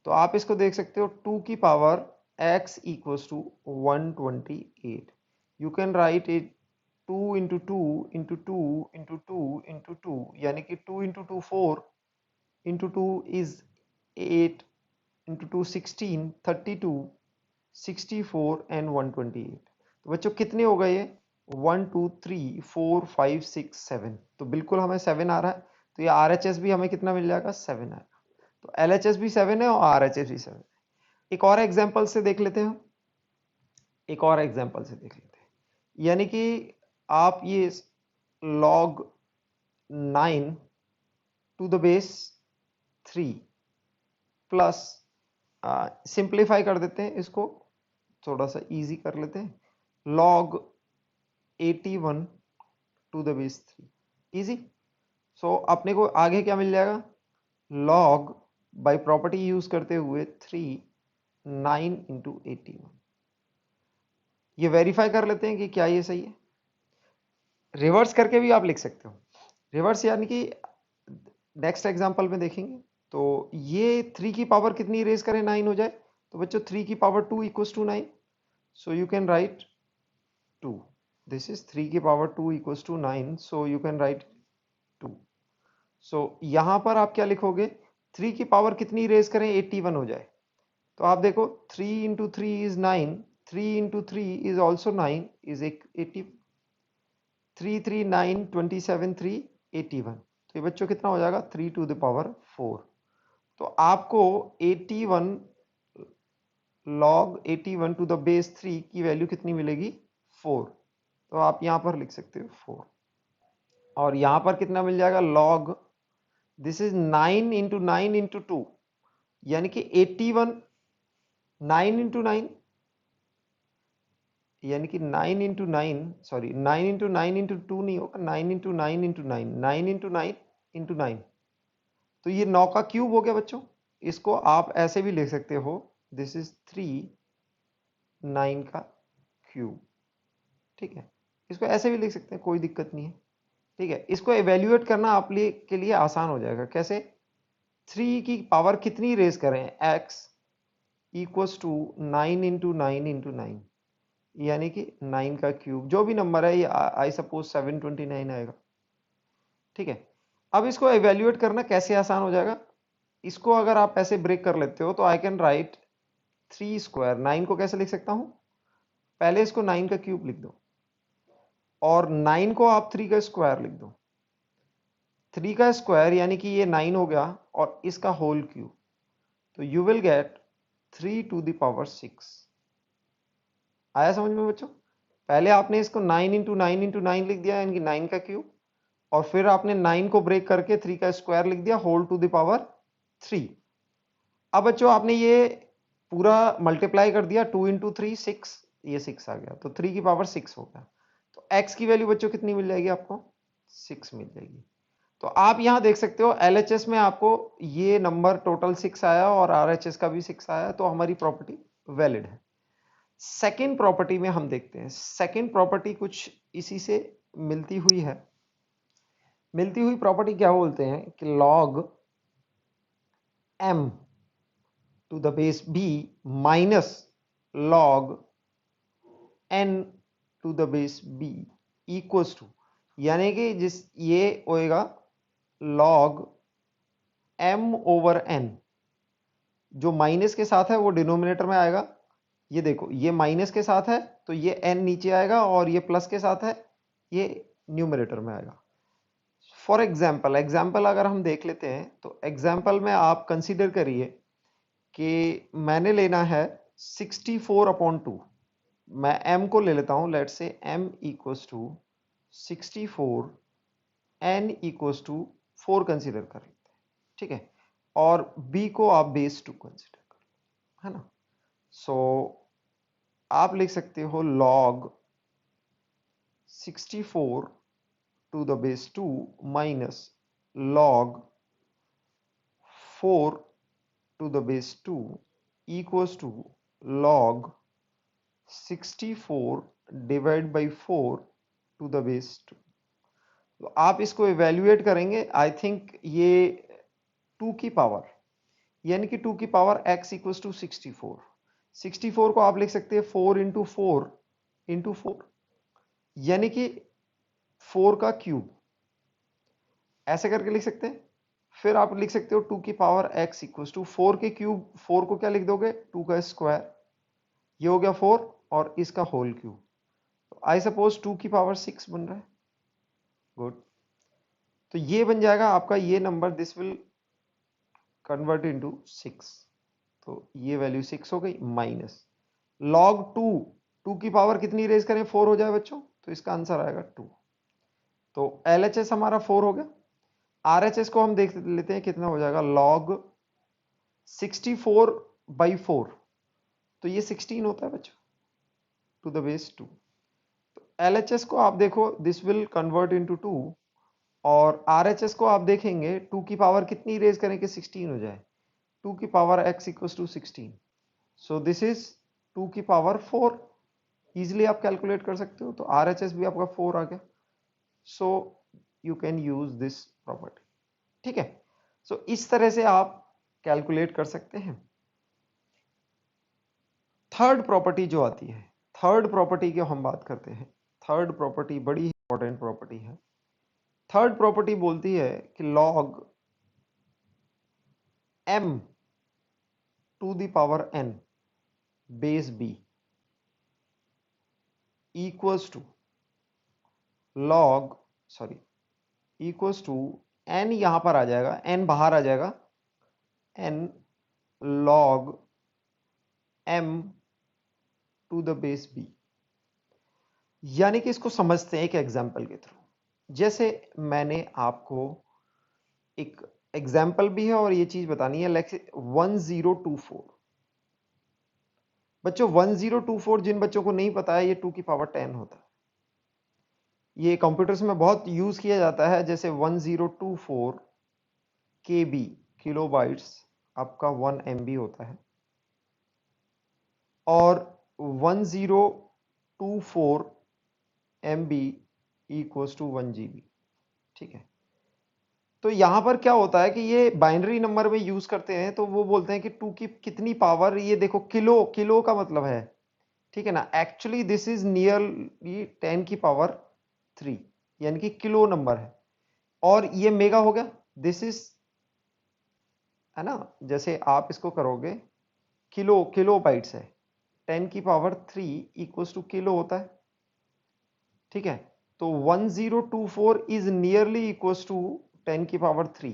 तो आप इसको देख सकते हो 2 की power x equals to 128। You can write it 2 into 2 into 2 into 2 into 2, यानी कि 2 into 2 4 into 2 is 8 into 2 16 32 64 and 128। तो बच्चों कितने हो गए ये 1 2 3 4 5 6 7, तो बिल्कुल हमें 7 आ रहा है, तो ये RHS भी हमें कितना मिल जाएगा, 7 आएगा। तो LHS भी 7 है और RHS भी 7 है। एक और एग्जाम्पल से देख लेते हैं, एक और एग्जाम्पल से देख लेते हैं। यानी कि आप ये log 9 to the base 3 plus, simplify कर देते हैं इसको, थोड़ा सा इजी कर लेते हैं, log 81 to the base 3, easy. So अपने को आगे क्या मिल जाएगा, log बाय प्रॉपर्टी यूज करते हुए 3 9 इंटू 81। ये वेरीफाई कर लेते हैं कि क्या ये सही है। रिवर्स करके भी आप लिख सकते हो, रिवर्स यानी कि नेक्स्ट एग्जांपल में देखेंगे। तो ये 3 की पावर कितनी रेज करें 9 हो जाए, तो बच्चों 3 की power 2 equals to 9, so you can write 2, this is 3 की power 2 equals to 9, so you can write 2। So यहां पर आप क्या लिखोगे, 3 की पावर कितनी रेज करें 81 हो जाए, तो आप देखो 3 into 3 is 9, 3 into 3 is also 9 is 80, 3 3 9 27 3 81, तो ये बच्चों कितना हो जाएगा 3 टू द पावर 4। तो आपको 81 log 81 टू द बेस 3 की वैल्यू कितनी मिलेगी 4, तो आप यहां पर लिख सकते हो 4। और यहां पर कितना मिल जाएगा log, this is 9 into 9 into 2, यानी कि 81 9 इंटू 9, यानी कि 9 इंटू 9, सॉरी 9 इंटू 9 इंटू 2 नहीं होगा, 9 इंटू 9 इंटू 9, 9 इंटू 9 इंटू 9, तो ये 9 का क्यूब हो गया बच्चों। इसको आप ऐसे भी लिख सकते हो, दिस इज 3 9 का क्यूब, ठीक है। इसको ऐसे भी लिख सकते हैं, कोई दिक्कत नहीं है, ठीक है। इसको एवेल्युएट करना आप के लिए आसान हो जाएगा, कैसे, 3 की पावर कितनी रेज करें x equals to 9 into 9 into 9, यानी कि 9 का क्यूब, जो भी नंबर है ये आई सपोज 729 आएगा, ठीक है। अब इसको एवेल्युएट करना कैसे आसान हो जाएगा, इसको अगर आप ऐसे ब्रेक कर लेते हो तो आई कैन राइट 3 स्क्वायर, 9 को कैसे लिख सकता हूं, पहले इसको 9 का क्यूब लिख दो और 9 को आप 3 का स्क्वायर लिख दो, 3 का स्क्वायर यानी कि ये 9 हो गया और इसका होल क्यूब, तो you will get 3 to the power 6। आया समझ में बच्चों, पहले आपने इसको 9 इंटू 9 इंटू 9 लिख दिया यानी कि 9 का क्यूब, और फिर आपने 9 को ब्रेक करके 3 का स्क्वायर लिख दिया होल टू द पावर 3। अब बच्चों आपने ये पूरा मल्टीप्लाई कर दिया, 2 इंटू 3 6, ये 6 आ गया, तो 3 की पावर 6 हो गया, तो x की वैल्यू बच्चों कितनी मिल जाएगी आपको, 6 मिल जाएगी। तो आप यहां देख सकते हो LHS में आपको ये नंबर टोटल 6 आया और RHS का भी 6 आया, तो हमारी प्रॉपर्टी वैलिड है। सेकेंड प्रॉपर्टी में हम देखते हैं, सेकेंड प्रॉपर्टी कुछ इसी से मिलती हुई है। मिलती हुई प्रॉपर्टी क्या बोलते हैं कि log m to the base b minus log n to the base b equals to, यानी कि जिस ये होएगा log m ओवर n, जो माइनस के साथ है वो डिनोमिनेटर में आएगा, ये देखो ये माइनस के साथ है तो ये n नीचे आएगा, और ये प्लस के साथ है ये न्यूमरेटर में आएगा। फॉर एग्जाम्पल, एग्जाम्पल अगर हम देख लेते हैं तो एग्जाम्पल में आप कंसीडर करिए कि मैंने लेना है 64/2, मैं m को ले लेता हूं, let's say m equals to 64, n equals to 4 consider कर लेते हैं, ठीक है, और b को आप बेस 2 कंसीडर कर, है ना। सो आप लिख सकते हो log 64 to the base 2 minus log 4 to the base 2 equals to log 64 divide by 4 to the base 2। तो आप इसको इवेल्युएट करेंगे, आई थिंक ये 2 की पावर, यानी कि 2 की पावर x इक्वल्स टू 64, 64 को आप लिख सकते हैं 4 इंटू 4 इंटू 4, यानी कि 4 का क्यूब, ऐसे करके लिख सकते हैं। फिर आप लिख सकते हो 2 की पावर x इक्वल्स टू 4 के क्यूब, 4 को क्या लिख दोगे 2 का स्क्वायर, ये हो गया 4 और इसका होल क्यूब, तो आई सपोज 2 की पावर 6 बन रहा है। गुड। तो ये बन जाएगा आपका ये number, this will convert into 6। तो ये वैल्यू 6 हो गई, माइनस लॉग 2 की पावर कितनी रेज करें, 4 हो जाए बच्चों, तो इसका आंसर आएगा 2। तो LHS हमारा 4 हो गया। RHS को हम देख लेते हैं कितना हो जाएगा, लॉग 64/4, तो ये 16 होता है बच्चों, टू द बेस 2। तो LHS को आप देखो, दिस विल कन्वर्ट इनटू 2, और RHS को आप देखेंगे 2 की पावर कितनी रेज करें कि 16 हो जाए, 2 की power x equal to 16। So this is 2 की पावर 4। इजिली आप कैलकुलेट कर सकते हो, तो RHS भी आपका 4 आ गया। सो you can use this property. ठीक है, सो इस तरह से आप कैलकुलेट कर सकते हैं। थर्ड प्रॉपर्टी जो आती है, थर्ड प्रॉपर्टी की हम बात करते हैं। थर्ड प्रॉपर्टी बड़ी इंपॉर्टेंट प्रॉपर्टी है। थर्ड प्रॉपर्टी बोलती है कि log m to the power n base b equals to equals to n, यहां पर आ जाएगा n, बाहर आ जाएगा n log m to the base b। यानी कि इसको समझते हैं एक एग्जाम्पल के थ्रू। जैसे मैंने आपको एक एग्जाम्पल भी है और ये चीज बतानी है, लेक्स 1024। बच्चों 1024 जिन बच्चों को नहीं पता है, ये 2 की पावर 10 होता है। ये कंप्यूटर्स में बहुत यूज किया जाता है। जैसे 1024 KB, किलो बाइट्स, आपका 1 MB होता है, और 1024 MB इक्वल्स टू 1 GB। ठीक है, तो यहां पर क्या होता है कि ये बाइनरी नंबर में यूज करते हैं, तो वो बोलते हैं कि 2 की कितनी पावर, ये देखो किलो, किलो का मतलब है, ठीक है ना। एक्चुअली दिस इज नियरली 10 की पावर 3, यानी कि किलो नंबर है। और ये मेगा हो गया, दिस इज, है ना, जैसे आप इसको करोगे, किलो, किलो बाइट्स है, 10 की पावर 3 इक्वल्स टू किलो होता है। ठीक है, तो 1024 इज नियरली इक्वल्स टू 10 की पावर 3,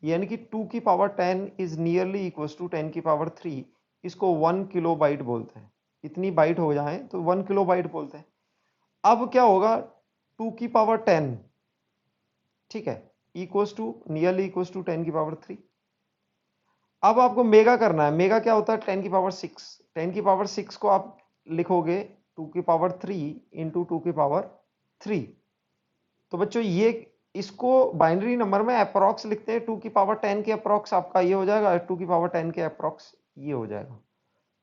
यानी कि 2 की power 10 is nearly equals to 10 की पावर 3। इसको 1 किलो बाइट बोलते हैं। इतनी बाइट हो जाए तो 1 किलो बाइट बोलते हैं। अब क्या होगा, 2 की पावर 10, ठीक है, equals to nearly equals to 10 की पावर 3। अब आपको मेगा करना है। मेगा क्या होता है, 10 की पावर 6। 10 की पावर 6 को आप लिखोगे 2 की पावर 3 इंटू 2 की पावर 3। तो बच्चों ये, इसको बाइनरी नंबर में अप्रॉक्स लिखते हैं। 2 की पावर 10 के अप्रॉक्स आपका ये हो जाएगा, 2 की पावर 10 के अप्रॉक्स ये हो जाएगा,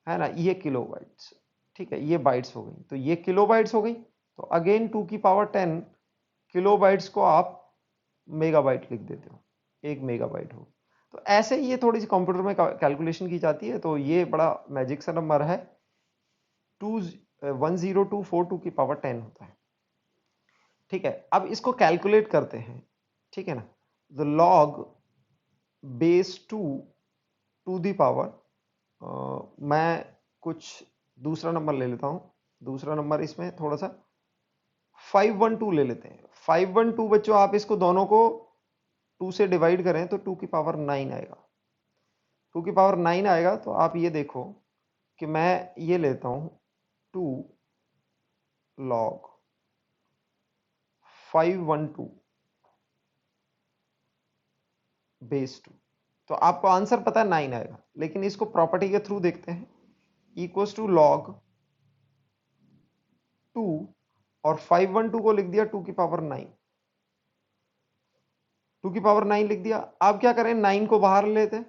है ना, ये किलो बाइट्स। ठीक है, ये बाइट्स हो गई, तो ये किलो बाइट्स हो गई। तो अगेन 2 की पावर 10 किलो बाइट्स को आप मेगाबाइट लिख देते हो, 1 मेगाबाइट हो। तो ऐसे ही ये थोड़ी सी कंप्यूटर में कैलकुलेशन की जाती है। तो ये बड़ा मैजिक सा नंबर है, 1024 की पावर 10 होता है। ठीक है, अब इसको कैलकुलेट करते हैं। ठीक है ना, the log base 2 to the power, मैं कुछ दूसरा नंबर ले लेता हूं। दूसरा नंबर इसमें थोड़ा सा 512 ले लेते हैं। 512 बच्चों, आप इसको दोनों को 2 से डिवाइड करें तो 2 की पावर 9 आएगा। 2 की पावर 9 आएगा। तो आप ये देखो कि मैं ये लेता हूं 2 लॉग 512 बेस 2। तो आपको आंसर पता है 9 आएगा, लेकिन इसको प्रॉपर्टी के थ्रू देखते हैं। इक्वल्स टू लॉग 2, और 512 को लिख दिया 2 की पावर 9। 2 की पावर 9 लिख दिया। अब क्या करें, 9 को बाहर लेते हैं,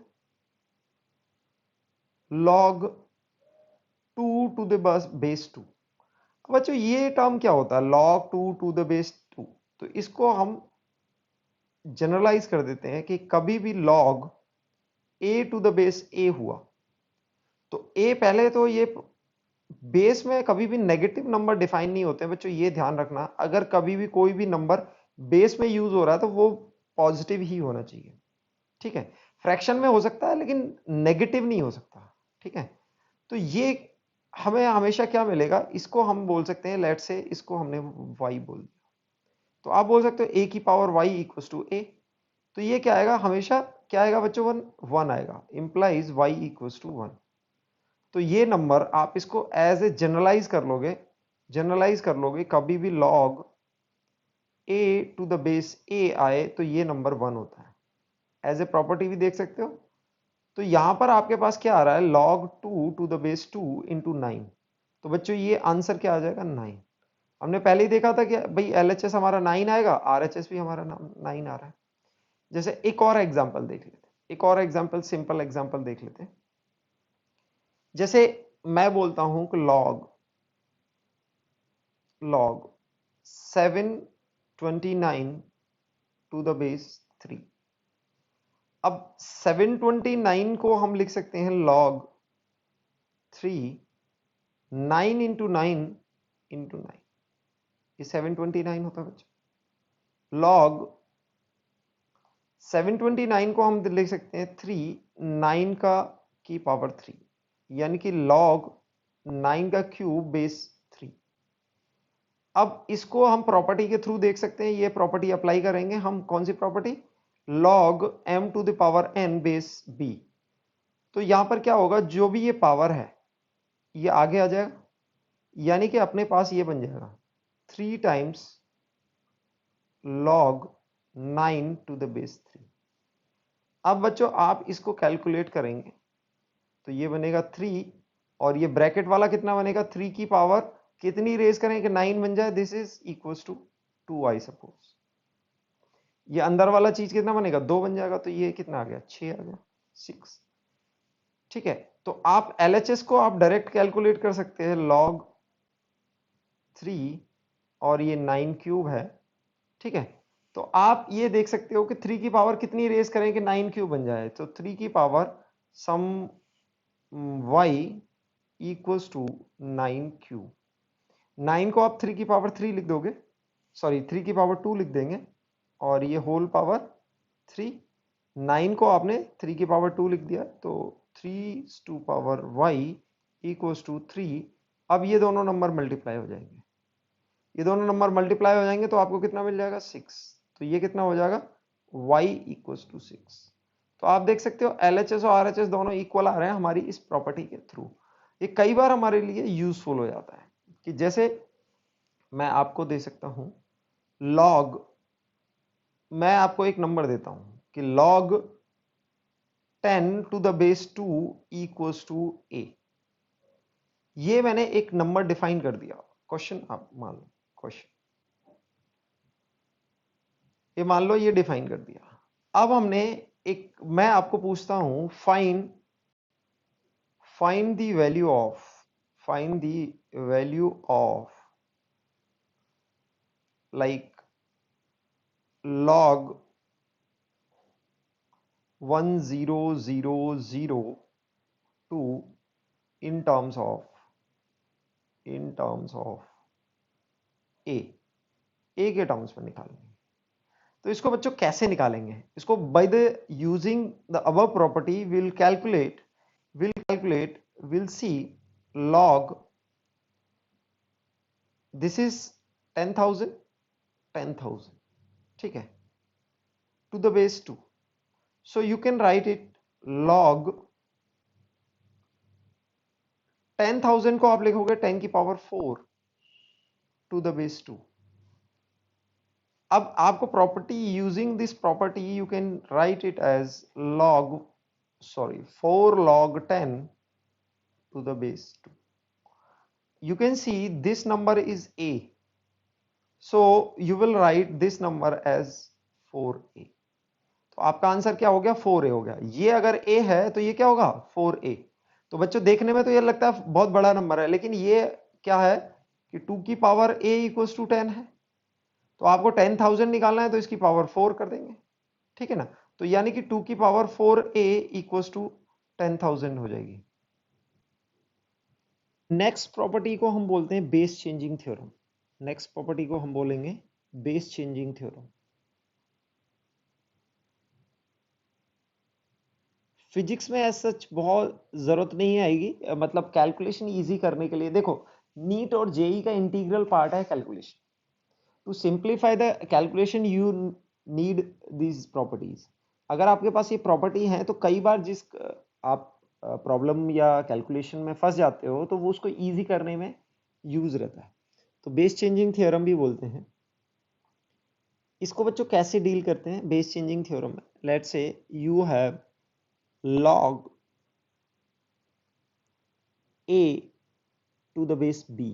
लॉग 2 टू द बेस 2। बच्चों ये टर्म क्या होता है, log 2 टू द बेस 2। तो इसको हम जनरलाइज कर देते हैं कि कभी भी log a to the base a हुआ, तो a पहले तो ये बेस में कभी भी नेगेटिव नंबर डिफाइन नहीं होते हैं बच्चों, ये ध्यान रखना। अगर कभी भी कोई भी नंबर बेस में यूज हो रहा है तो वो पॉजिटिव ही होना चाहिए। ठीक है, फ्रैक्शन में हो सकता है लेकिन नेगेटिव नहीं हो सकता। ठीक है, तो ये हमें हमेशा क्या मिलेगा, इसको हम बोल सकते हैं, लेट से इसको हमने y बोल दिया, तो आप बोल सकते हो a की power y equal to a, तो ये क्या आएगा, हमेशा क्या आएगा बच्चों, वन आएगा, इंप्लाइज y इक्वल टू 1। तो ये नंबर आप इसको एज ए जनरलाइज कर लोगे, कभी भी log a to the base a आए तो ये नंबर 1 होता है। एज ए प्रॉपर्टी भी देख सकते हो। तो यहां पर आपके पास क्या आ रहा है, log 2 to the base 2 into 9। तो बच्चों ये आंसर क्या आ जाएगा, 9। हमने पहले ही देखा था कि भाई LHS हमारा 9 आएगा, RHS भी हमारा 9 आ रहा है। जैसे एक और एग्जांपल देख लेते हैं, एक और एग्जांपल, सिंपल एग्जांपल देख लेते हैं। जैसे मैं बोलता हूं कि log 729 टू द बेस 3। अब 729 को हम लिख सकते हैं log 3 9 इंटू 9 इंटू 9, ये 729 होता है बच्चों। log 729 को हम लिख सकते हैं 3 9 का की पावर 3, यानी कि log 9 का क्यूब बेस 3। अब इसको हम प्रॉपर्टी के थ्रू देख सकते हैं, ये प्रॉपर्टी अप्लाई करेंगे हम, कौन सी property, log m to the power n base b। तो यहां पर क्या होगा, जो भी ये पावर है ये आगे आ जाएगा, यानी कि अपने पास ये बन जाएगा 3 times log 9 to the base 3। अब बच्चों आप इसको कैलकुलेट करेंगे तो ये बनेगा 3, और ये ब्रैकेट वाला कितना बनेगा, 3 की पावर कितनी रेज करें कि 9 बन जाए, this is equals to 2 I suppose. ये अंदर वाला चीज कितना बनेगा, 2 बन जाएगा, तो ये कितना आ गया, 6 आ गया, 6। ठीक है, तो आप LHS को आप डायरेक्ट कैलकुलेट कर सकते हैं, log 3 और ये 9 क्यूब है। ठीक है, तो आप ये देख सकते हो कि 3 की पावर कितनी रेज करें कि 9 क्यूब बन जाए, तो 3 की power some y equals to 9 cube. 9 को आप 3 की पावर 3 लिख दोगे, सॉरी 3 की पावर 2 लिख देंगे, और ये होल पावर 3। 9 को आपने 3 की पावर 2 लिख दिया, तो 3 to power y equals to 3। अब ये दोनों नंबर मल्टीप्लाई हो जाएंगे, ये दोनों नंबर मल्टीप्लाई हो जाएंगे तो आपको कितना मिल जाएगा, 6। तो ये कितना हो जाएगा, y इक्वल्स टू 6। तो आप देख सकते हो LHS और RHS दोनों इक्वल आ रहे हैं हमारी इस प्रॉपर्टी के थ्रू। ये कई बार हमारे लिए यूजफुल हो जाता है, कि जैसे मैं आपको दे सकता हूं log, मैं आपको एक नंबर देता हूं कि log 10 to the base 2 equals to a। ये मैंने एक नंबर डिफाइन कर दिया, क्वेश्चन आप मान लो, क्वेश्चन ये मान लो ये डिफाइन कर दिया। अब हमने एक, मैं आपको पूछता हूं find the value of, find the value of like log 1002 in terms of a के टर्म्स में निकालेंगे। तो इसको बच्चों कैसे निकालेंगे, इसको by the using the above property will calculate will see log, this is 10,000, ठीक है, to the base 2। So you can write it log 10,000 को आप लिखोगे 10 की पावर 4 टू द बेस 2। अब आपको property, using this property you can write it as log, sorry 4 log 10 to the base 2. You can see this number is a, so you will write this number as 4a। तो आपका answer क्या हो गया, 4a हो गया। ये अगर a है तो ये क्या होगा, 4a। तो बच्चों देखने में तो ये लगता है बहुत बड़ा नंबर है, लेकिन ये क्या है कि 2 की पावर a इक्वल्स टू 10 है, तो आपको 10,000 निकालना है तो इसकी पावर 4 कर देंगे, ठीक है ना। तो यानी कि 2 की पावर 4a इक्वल्स टू 10,000 हो जाएगी। नेक्स्ट प्रॉपर्टी को हम बोलते हैं base changing theorem. Next property को हम बोलेंगे बेस चेंजिंग थ्योरम। फिजिक्स में ऐसा सच बहुत ज़रूरत नहीं आएगी, मतलब कैलकुलेशन इजी करने के लिए। देखो, नीट और जेई का इंटीग्रल पार्ट है calculation. To simplify the calculation you need these properties. अगर आपके पास ये प्रॉपर्टी है तो कई बार जिस आप प्रॉब्लम या कैलकुलेशन में फंस जाते हो तो वो उसको इजी करने में यूज रहता है। तो बेस चेंजिंग थ्योरम भी बोलते हैं इसको। बच्चों कैसे डील करते हैं बेस चेंजिंग थ्योरम में? Let's say you have log a to the base b।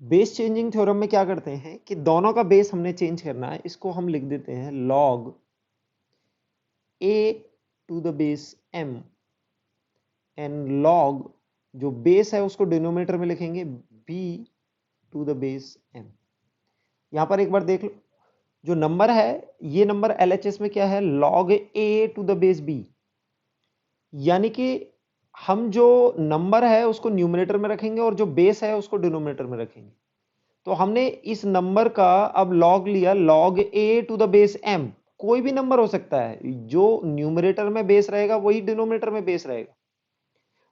Base changing theorem में क्या करते हैं कि दोनों का बेस हमने चेंज करना है। इसको हम लिख देते हैं log a to the base m and log जो बेस है उसको डिनोमिनेटर में लिखेंगे b to the base m। यहां पर एक बार देख लो, जो नंबर है ये नंबर LHS में क्या है, log a to the base b। यानी कि हम जो नंबर है उसको न्यूमरेटर में रखेंगे और जो बेस है उसको डिनोमिनेटर में रखेंगे। तो हमने इस नंबर का अब लॉग लिया, log a to the base m। कोई भी नंबर हो सकता है, जो न्यूमरेटर में बेस रहेगा वही डिनोमिनेटर में बेस रहेगा।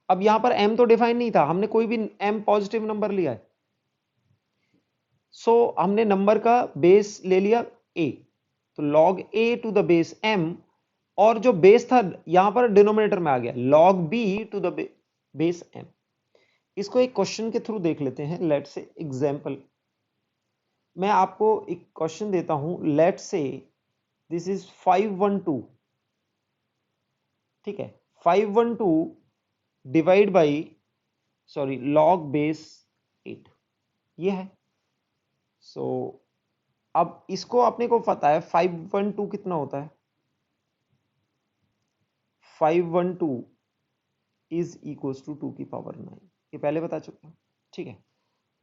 अब यहां पर m तो डिफाइन नहीं था, हमने कोई भी m पॉजिटिव नंबर लिया है। सो हमने नंबर का बेस ले लिया a, तो log a to the base m, और जो बेस था यहां पर डिनोमिनेटर में आ गया log b to the base m। इसको एक क्वेश्चन के थ्रू देख लेते हैं। लेट्स से एग्जांपल, मैं आपको एक क्वेश्चन देता हूं। लेट्स से दिस इज 512, ठीक है। 512 डिवाइड बाई log बेस 8 ये है। सो अब इसको अपने को पता है 512 कितना होता है। 512 इज इक्वल्स टू 2 की पावर 9, ये पहले बता चुके हैं, ठीक है।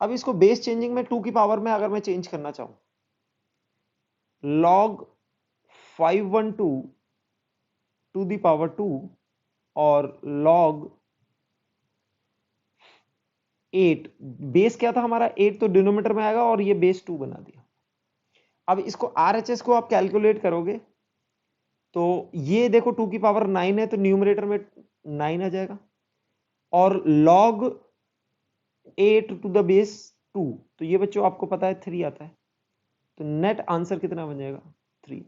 अब इसको बेस चेंजिंग में 2 की पावर में अगर मैं चेंज करना चाहूं, log 512 टू दी पावर 2 और log 8, बेस क्या था हमारा 8, तो डिनोमिनेटर में आएगा और ये बेस 2 बना दिया। अब इसको RHS को आप कैलकुलेट करोगे तो ये देखो 2 की पावर 9 है तो न्यूमरेटर में 9 आ जाएगा, और log 8 टू द बेस 2, तो ये बच्चों आपको पता है 3 आता है। तो नेट आंसर कितना बन जाएगा 3।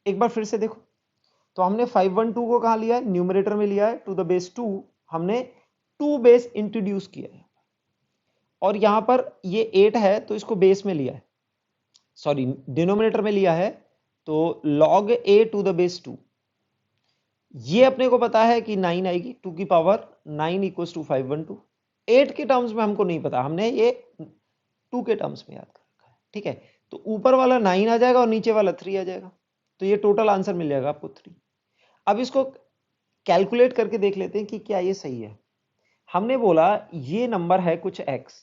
एक बार फिर से देखो, तो हमने 512 को कहां लिया है, न्यूमरेटर में लिया है टू द बेस 2। हमने 2 बेस इंट्रोड्यूस किया है और यहां पर ये 8 है तो इसको बेस में लिया है, सॉरी डिनोमिनेटर में लिया है, तो log a to the base 2। ये अपने को पता है कि 9 आएगी, 2 की पावर 9 इक्वल्स टू 512। 8 के टर्म्स में हमको नहीं पता, हमने ये 2 के टर्म्स में याद कर रखा है, ठीक है। तो ऊपर वाला 9 आ जाएगा और नीचे वाला 3 आ जाएगा, तो ये टोटल आंसर मिल जाएगा आपको 3। अब इसको कैलकुलेट करके देख लेते हैं कि क्या ये सही है। हमने बोला ये नंबर है कुछ x,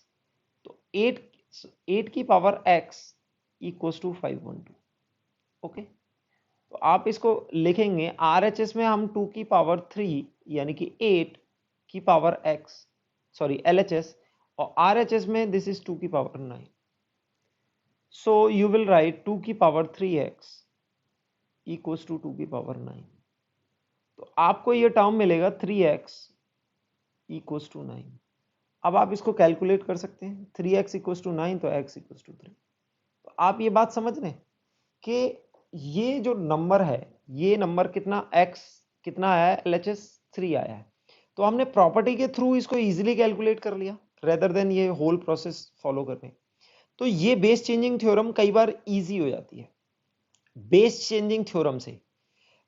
तो 8 की power x equals to 512, okay. तो आप इसको लिखेंगे RHS में हम 2 की पावर 3 यानी कि 8 की पावर x, सॉरी LHS, और RHS में दिस इज 2 की power 9। So you will write 2 की पावर 3x इक्वल्स टू 2 की पावर 9। तो आपको ये टर्म मिलेगा 3x इक्वल्स टू 9। अब आप इसको कैलकुलेट कर सकते हैं, 3x इक्वल्स टू 9 तो x इक्वल्स टू 3। तो आप ये बात समझ रहे हैं कि ये जो नंबर है, ये नंबर कितना x कितना आया है, LHS 3 आया है। तो हमने प्रॉपर्टी के थ्रू इसको इजीली कैलकुलेट कर लिया रेदर देन ये होल प्रोसेस फॉलो करने। तो ये बेस चेंजिंग थ्योरम कई बार इजी हो जाती है। बेस चेंजिंग थ्योरम से,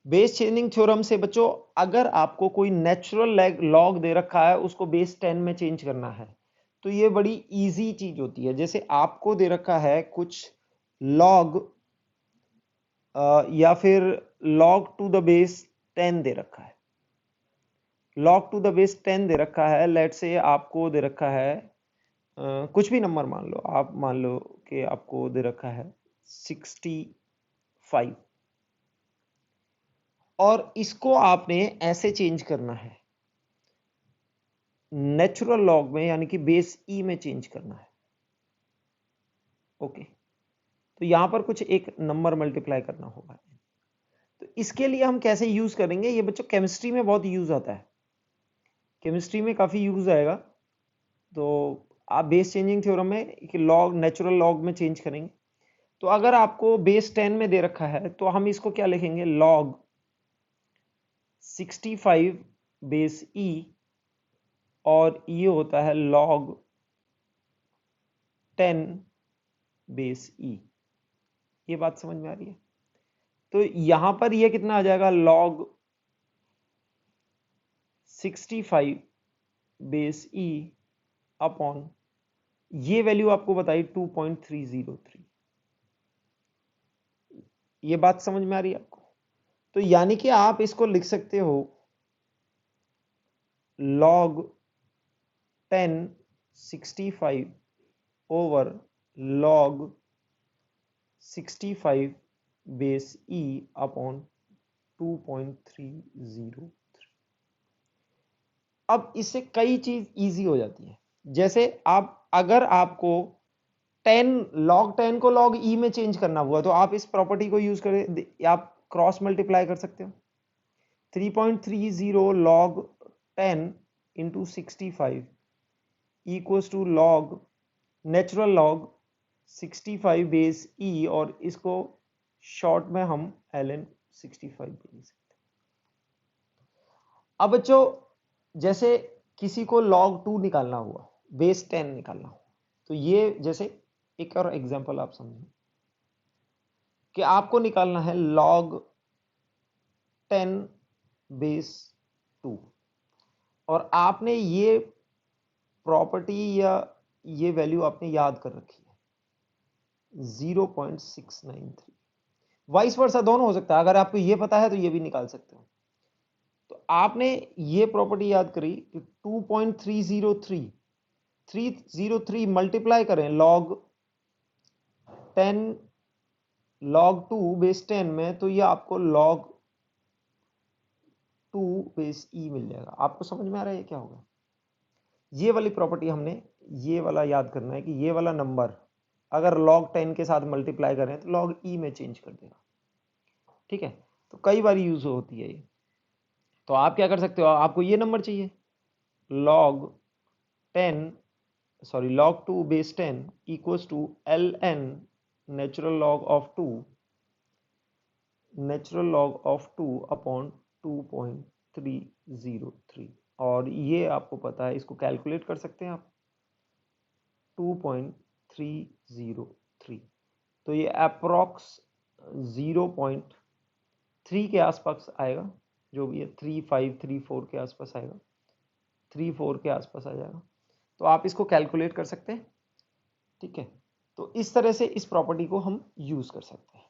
बेस चेंजिंग थ्योरम से बच्चों, अगर आपको कोई नेचुरल लॉग दे रखा है उसको बेस 10 में चेंज करना है तो ये बड़ी इजी चीज होती है। जैसे आपको दे रखा है कुछ लॉग या फिर log टू द बेस 10 दे रखा है, log टू द बेस 10 दे रखा है। लेट से आपको दे रखा है कुछ भी नंबर मान लो, आप मान लो कि आपको दे रखा है 65, और इसको आपने ऐसे चेंज करना है नेचुरल लॉग में, यानी कि बेस ई में चेंज करना है, ओके। तो यहां पर कुछ एक नंबर मल्टीप्लाई करना होगा, तो इसके लिए हम कैसे यूज करेंगे, ये बच्चों केमिस्ट्री में बहुत यूज आता है, केमिस्ट्री में काफी यूज आएगा। तो आप बेस चेंजिंग थ्योरम में लॉग, नेचुरल लॉग में चेंज करेंगे। तो अगर आपको बेस 10 में दे रखा है तो हम इसको क्या लिखेंगे, लॉग 65 बेस ई, और ये होता है लॉग 10 बेस ई। ये बात समझ में आ रही है? तो यहां पर ये कितना आ जाएगा, लॉग 65 बेस ई अपॉन, ये वैल्यू आपको बताई 2.303। ये बात समझ में आ रही है आपको? तो यानी कि आप इसको लिख सकते हो log 10 65 ओवर log 65 बेस ई अपॉन 2.303। अब इससे कई चीज इजी हो जाती है। जैसे आप, अगर आपको 10 log 10 को log e में चेंज करना हुआ तो आप इस प्रॉपर्टी को यूज करें, आप क्रॉस मल्टीप्लाई कर सकते हो। 3.30 log 10 into 65 equals to log, natural log 65 base e, और इसको शॉर्ट में हम ln 65 भी लिख सकते हैं। अब बच्चों, जैसे किसी को log 2 निकालना हुआ, बेस 10 निकालना हुआ, तो ये जैसे एक और एग्जांपल आप समझें कि आपको निकालना है log 10 बेस 2, और आपने ये प्रॉपर्टी या ये वैल्यू आपने याद कर रखी है 0.693। वाइस वर्सा दोनों हो सकता है, अगर आपको ये पता है तो ये भी निकाल सकते हो। तो आपने ये प्रॉपर्टी याद करी कि 2.303 मल्टीप्लाई करें log 10 log 2 बेस 10 में, तो ये आपको log 2 बेस ई मिल जाएगा। आपको समझ में आ रहा है ये क्या होगा? ये वाली प्रॉपर्टी हमने ये वाला याद करना है कि ये वाला नंबर अगर log 10 के साथ मल्टीप्लाई करें तो log e में चेंज कर देगा। ठीक है, तो कई बार यूज होती है ये। तो आप क्या कर सकते हो, आपको ये नंबर चाहिए log 10 log 2 base 10 equals to ln natural log of 2 upon 2.303, और ये आपको पता है, इसको कैलकुलेट कर सकते हैं आप 2.303। तो ये अप्रोक्स 0.3 के आसपास आएगा, जो भी है 3534 के आसपास आएगा, 34 के आसपास आ जाएगा। तो आप इसको कैलकुलेट कर सकते हैं। ठीक है, तो इस तरह से इस प्रॉपर्टी को हम यूज कर सकते हैं।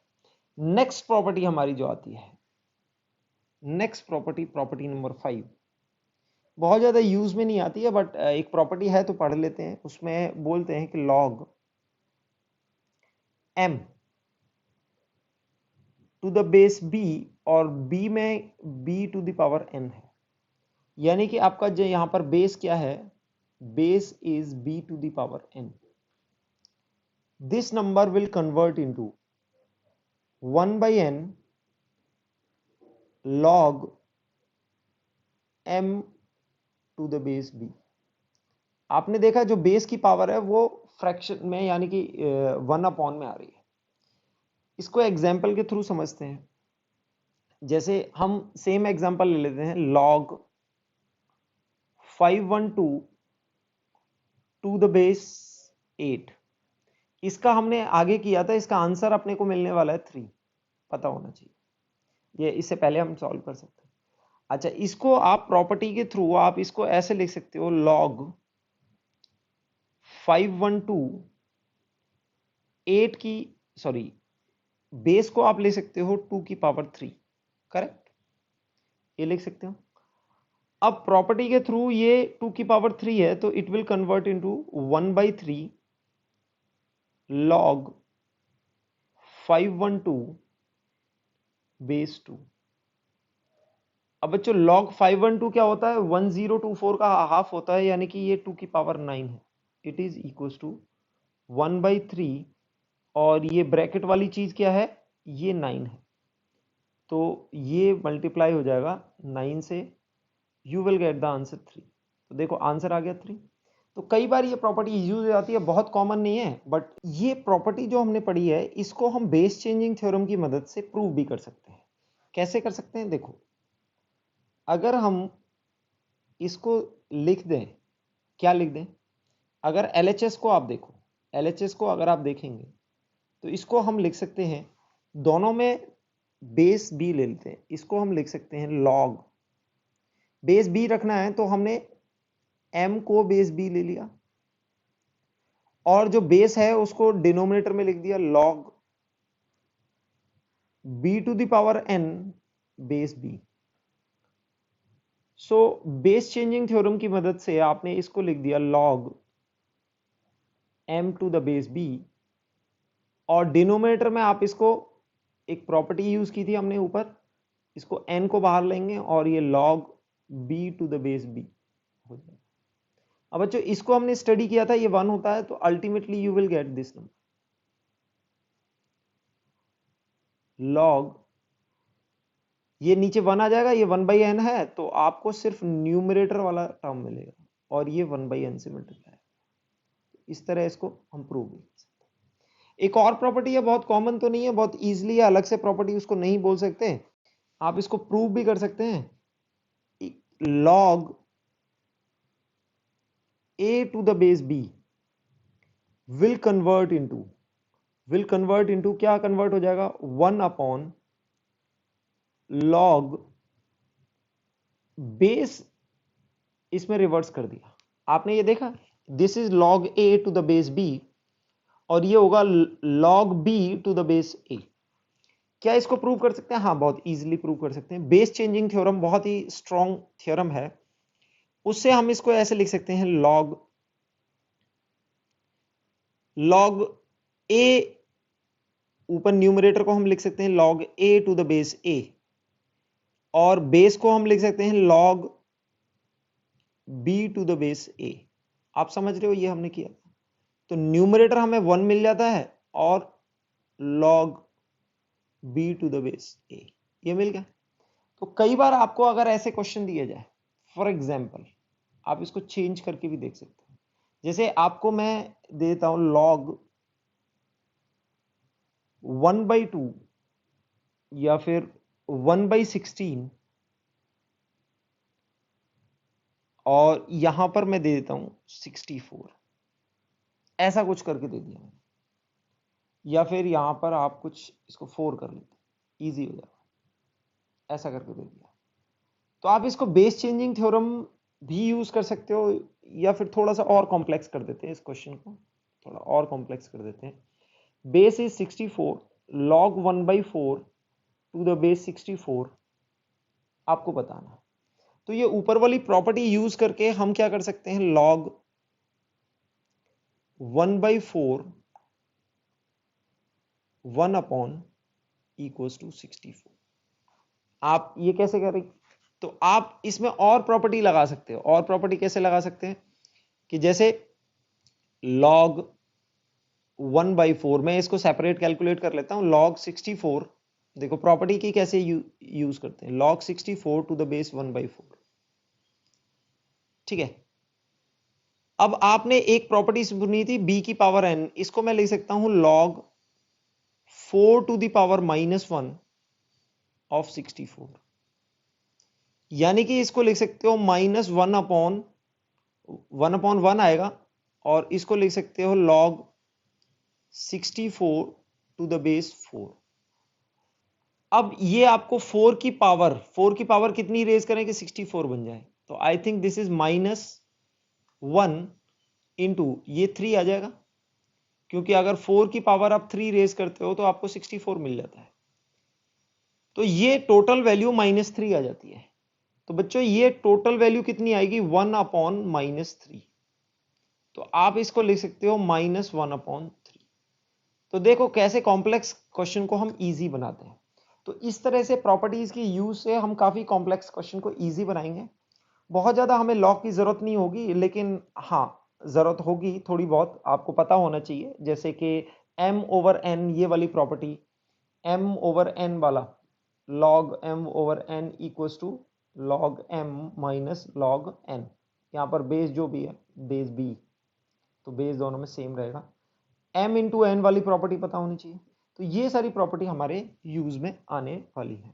नेक्स्ट प्रॉपर्टी हमारी जो आती है, नेक्स्ट प्रॉपर्टी, प्रॉपर्टी नंबर 5, बहुत ज्यादा यूज में नहीं आती है, बट एक प्रॉपर्टी है तो पढ़ लेते हैं। उसमें बोलते हैं कि log m to the base b, और b में b to the power n है, यानी कि आपका जो यहां पर बेस क्या है, base is b to the power n। This number will convert into 1/n log m to the base b। आपने देखा जो बेस की पावर है वो फ्रैक्शन में, यानी कि 1/n में आ रही है। इसको एग्जाम्पल के थ्रू समझते हैं। जैसे हम सेम एग्जाम्पल ले लेते हैं, log 512 टू द बेस 8। इसका हमने आगे किया था, इसका आंसर अपने को मिलने वाला है 3, पता होना चाहिए। ये इससे पहले हम सॉल्व कर सकते हैं। अच्छा, इसको आप प्रॉपर्टी के थ्रू आप इसको ऐसे लिख सकते हो, log 512 8 की, सॉरी, बेस को आप ले सकते हो 2 की पावर 3, करेक्ट, ये लिख सकते हो। अब प्रॉपर्टी के थ्रू ये 2 की पावर 3 है, तो it will convert into 1/3 log 512 base 2। अब बच्चों log 512 क्या होता है, 1024 का हाफ होता है, यानी कि ये 2 की पावर 9 है। इट इज इक्वल टू 1/3, और ये ब्रैकेट वाली चीज क्या है, ये 9 है। तो ये मल्टीप्लाई हो जाएगा 9 से, you will get the answer 3। तो देखो आंसर आ गया 3। तो कई बार ये प्रॉपर्टी यूज हो जाती है, बहुत कॉमन नहीं है, बट ये प्रॉपर्टी जो हमने पढ़ी है इसको हम बेस चेंजिंग थ्योरम की मदद से प्रूव भी कर सकते हैं। कैसे कर सकते हैं? देखो, अगर हम इसको लिख दें, क्या लिख दें? अगर LHS को आप देखो, LHS को अगर आप देखेंगे तो इसको हम लिख सकते हैं, दोनों में बेस b ले लेते हैं, इसको हम लिख सकते हैं log, बेस b रखना है तो हमने m को बेस b ले लिया और जो बेस है उसको डिनोमिनेटर में लिख दिया log b to the power n base b। So base changing theorem की मदद से आपने इसको लिख दिया log m to the base b, और डिनोमिनेटर में आप इसको एक प्रॉपर्टी यूज की थी हमने ऊपर, इसको n को बाहर लेंगे और ये log b to the base b हो जाएगा। अब बच्चों इसको हमने स्टडी किया था, ये 1 होता है, तो ultimately you will get this number log, ये नीचे 1 आ जाएगा, ये 1/n है, तो आपको सिर्फ न्यूमरेटर वाला टर्म मिलेगा और ये 1/n से मल्टीप्लाई। इस तरह इसको हम प्रूव भी कर सकते हैं। एक और प्रॉपर्टी है, बहुत कॉमन तो नहीं है, बहुत इजीली है, अलग से प्रॉपर्टी उसको नहीं बोल सकते, आप इसको प्रूव भी कर सकते हैं। log a to the base b will convert into क्या कन्वर्ट हो जाएगा? 1 log बेस, इसमें रिवर्स कर दिया आपने, ये देखा, this is log a to the base b और ये होगा log b to the base a। क्या इसको प्रूव कर सकते हैं? हाँ, बहुत इजीली प्रूव कर सकते हैं। बेस चेंजिंग थ्योरम बहुत ही स्ट्रॉन्ग थ्योरम है, उससे हम इसको ऐसे लिख सकते हैं log a, ऊपर न्यूमरेटर को हम लिख सकते हैं log a to the base a और बेस को हम लिख सकते हैं log b to the base a। आप समझ रहे हो, ये हमने किया। तो न्यूमरेटर हमें 1 मिल जाता है और log b to the base a ये मिल गया। तो कई बार आपको अगर ऐसे क्वेश्चन दिए जाए, फॉर एग्जाम्पल आप इसको चेंज करके भी देख सकते हैं, जैसे आपको मैं देता हूं log 1/2 या फिर 1/16 और यहां पर मैं दे देता हूं 64, ऐसा कुछ करके दे दिया मैंने, या फिर यहां पर आप कुछ इसको 4 कर लेते, इजी हो जाएगा, ऐसा करके दे दिया। तो आप इसको बेस चेंजिंग थ्योरम भी यूज कर सकते हो, या फिर थोड़ा सा और कॉम्प्लेक्स कर देते हैं इस क्वेश्चन को, थोड़ा और कॉम्प्लेक्स कर देते हैं। Base is 64, log 1/4 to the base 64 आपको बताना। तो ये ऊपर वाली प्रॉपर्टी यूज करके हम क्या कर सकते हैं, log 1/4 1/64। आप ये कैसे करें? तो आप इसमें और प्रॉपर्टी लगा सकते हो। और प्रॉपर्टी कैसे लगा सकते हैं कि जैसे log 1/4, मैं इसको सेपरेट कैलकुलेट कर लेता हूं, log 64, देखो प्रॉपर्टी की कैसे यूज करते हैं, log 64 टू द बेस 1/4। ठीक है, अब आपने एक प्रॉपर्टी सुनी थी b की पावर n, इसको मैं लिख सकता हूं log 4 to the power -1 of 64, यानी कि इसको लिख सकते हो -1/1 आएगा और इसको लिख सकते हो log 64 टू द बेस 4। अब ये आपको 4 की पावर कितनी रेज करें कि 64 बन जाए? तो I think this is -1 into ये 3 आ जाएगा, क्योंकि अगर 4 की पावर आप 3 रेज करते हो तो आपको 64 मिल जाता है। तो ये टोटल वैल्यू -3 आ जाती है। तो बच्चों ये टोटल वैल्यू कितनी आएगी? 1/-3। तो आप इसको लिख सकते हो -1/3। तो देखो कैसे कॉम्प्लेक्स क्वेश्चन को हम इजी बनाते हैं। तो इस तरह से प्रॉपर्टीज की यूज से हम काफी कॉम्प्लेक्स क्वेश्चन को इजी बनाएंगे। बहुत ज्यादा हमें लॉग की जरूरत नहीं होगी, लेकिन हाँ जरूरत होगी थोड़ी बहुत, आपको पता होना चाहिए, जैसे कि m/n ये वाली प्रॉपर्टी, m/n वाला log m over n equals to log m minus log n। यहाँ पर बेस जो भी है बेस b, तो बेस दोनों में सेम रहेगा। m इंटू एन वाली प्रॉपर्टी पता होनी चाहिए। तो ये सारी प्रॉपर्टी हमारे यूज में आने वाली है।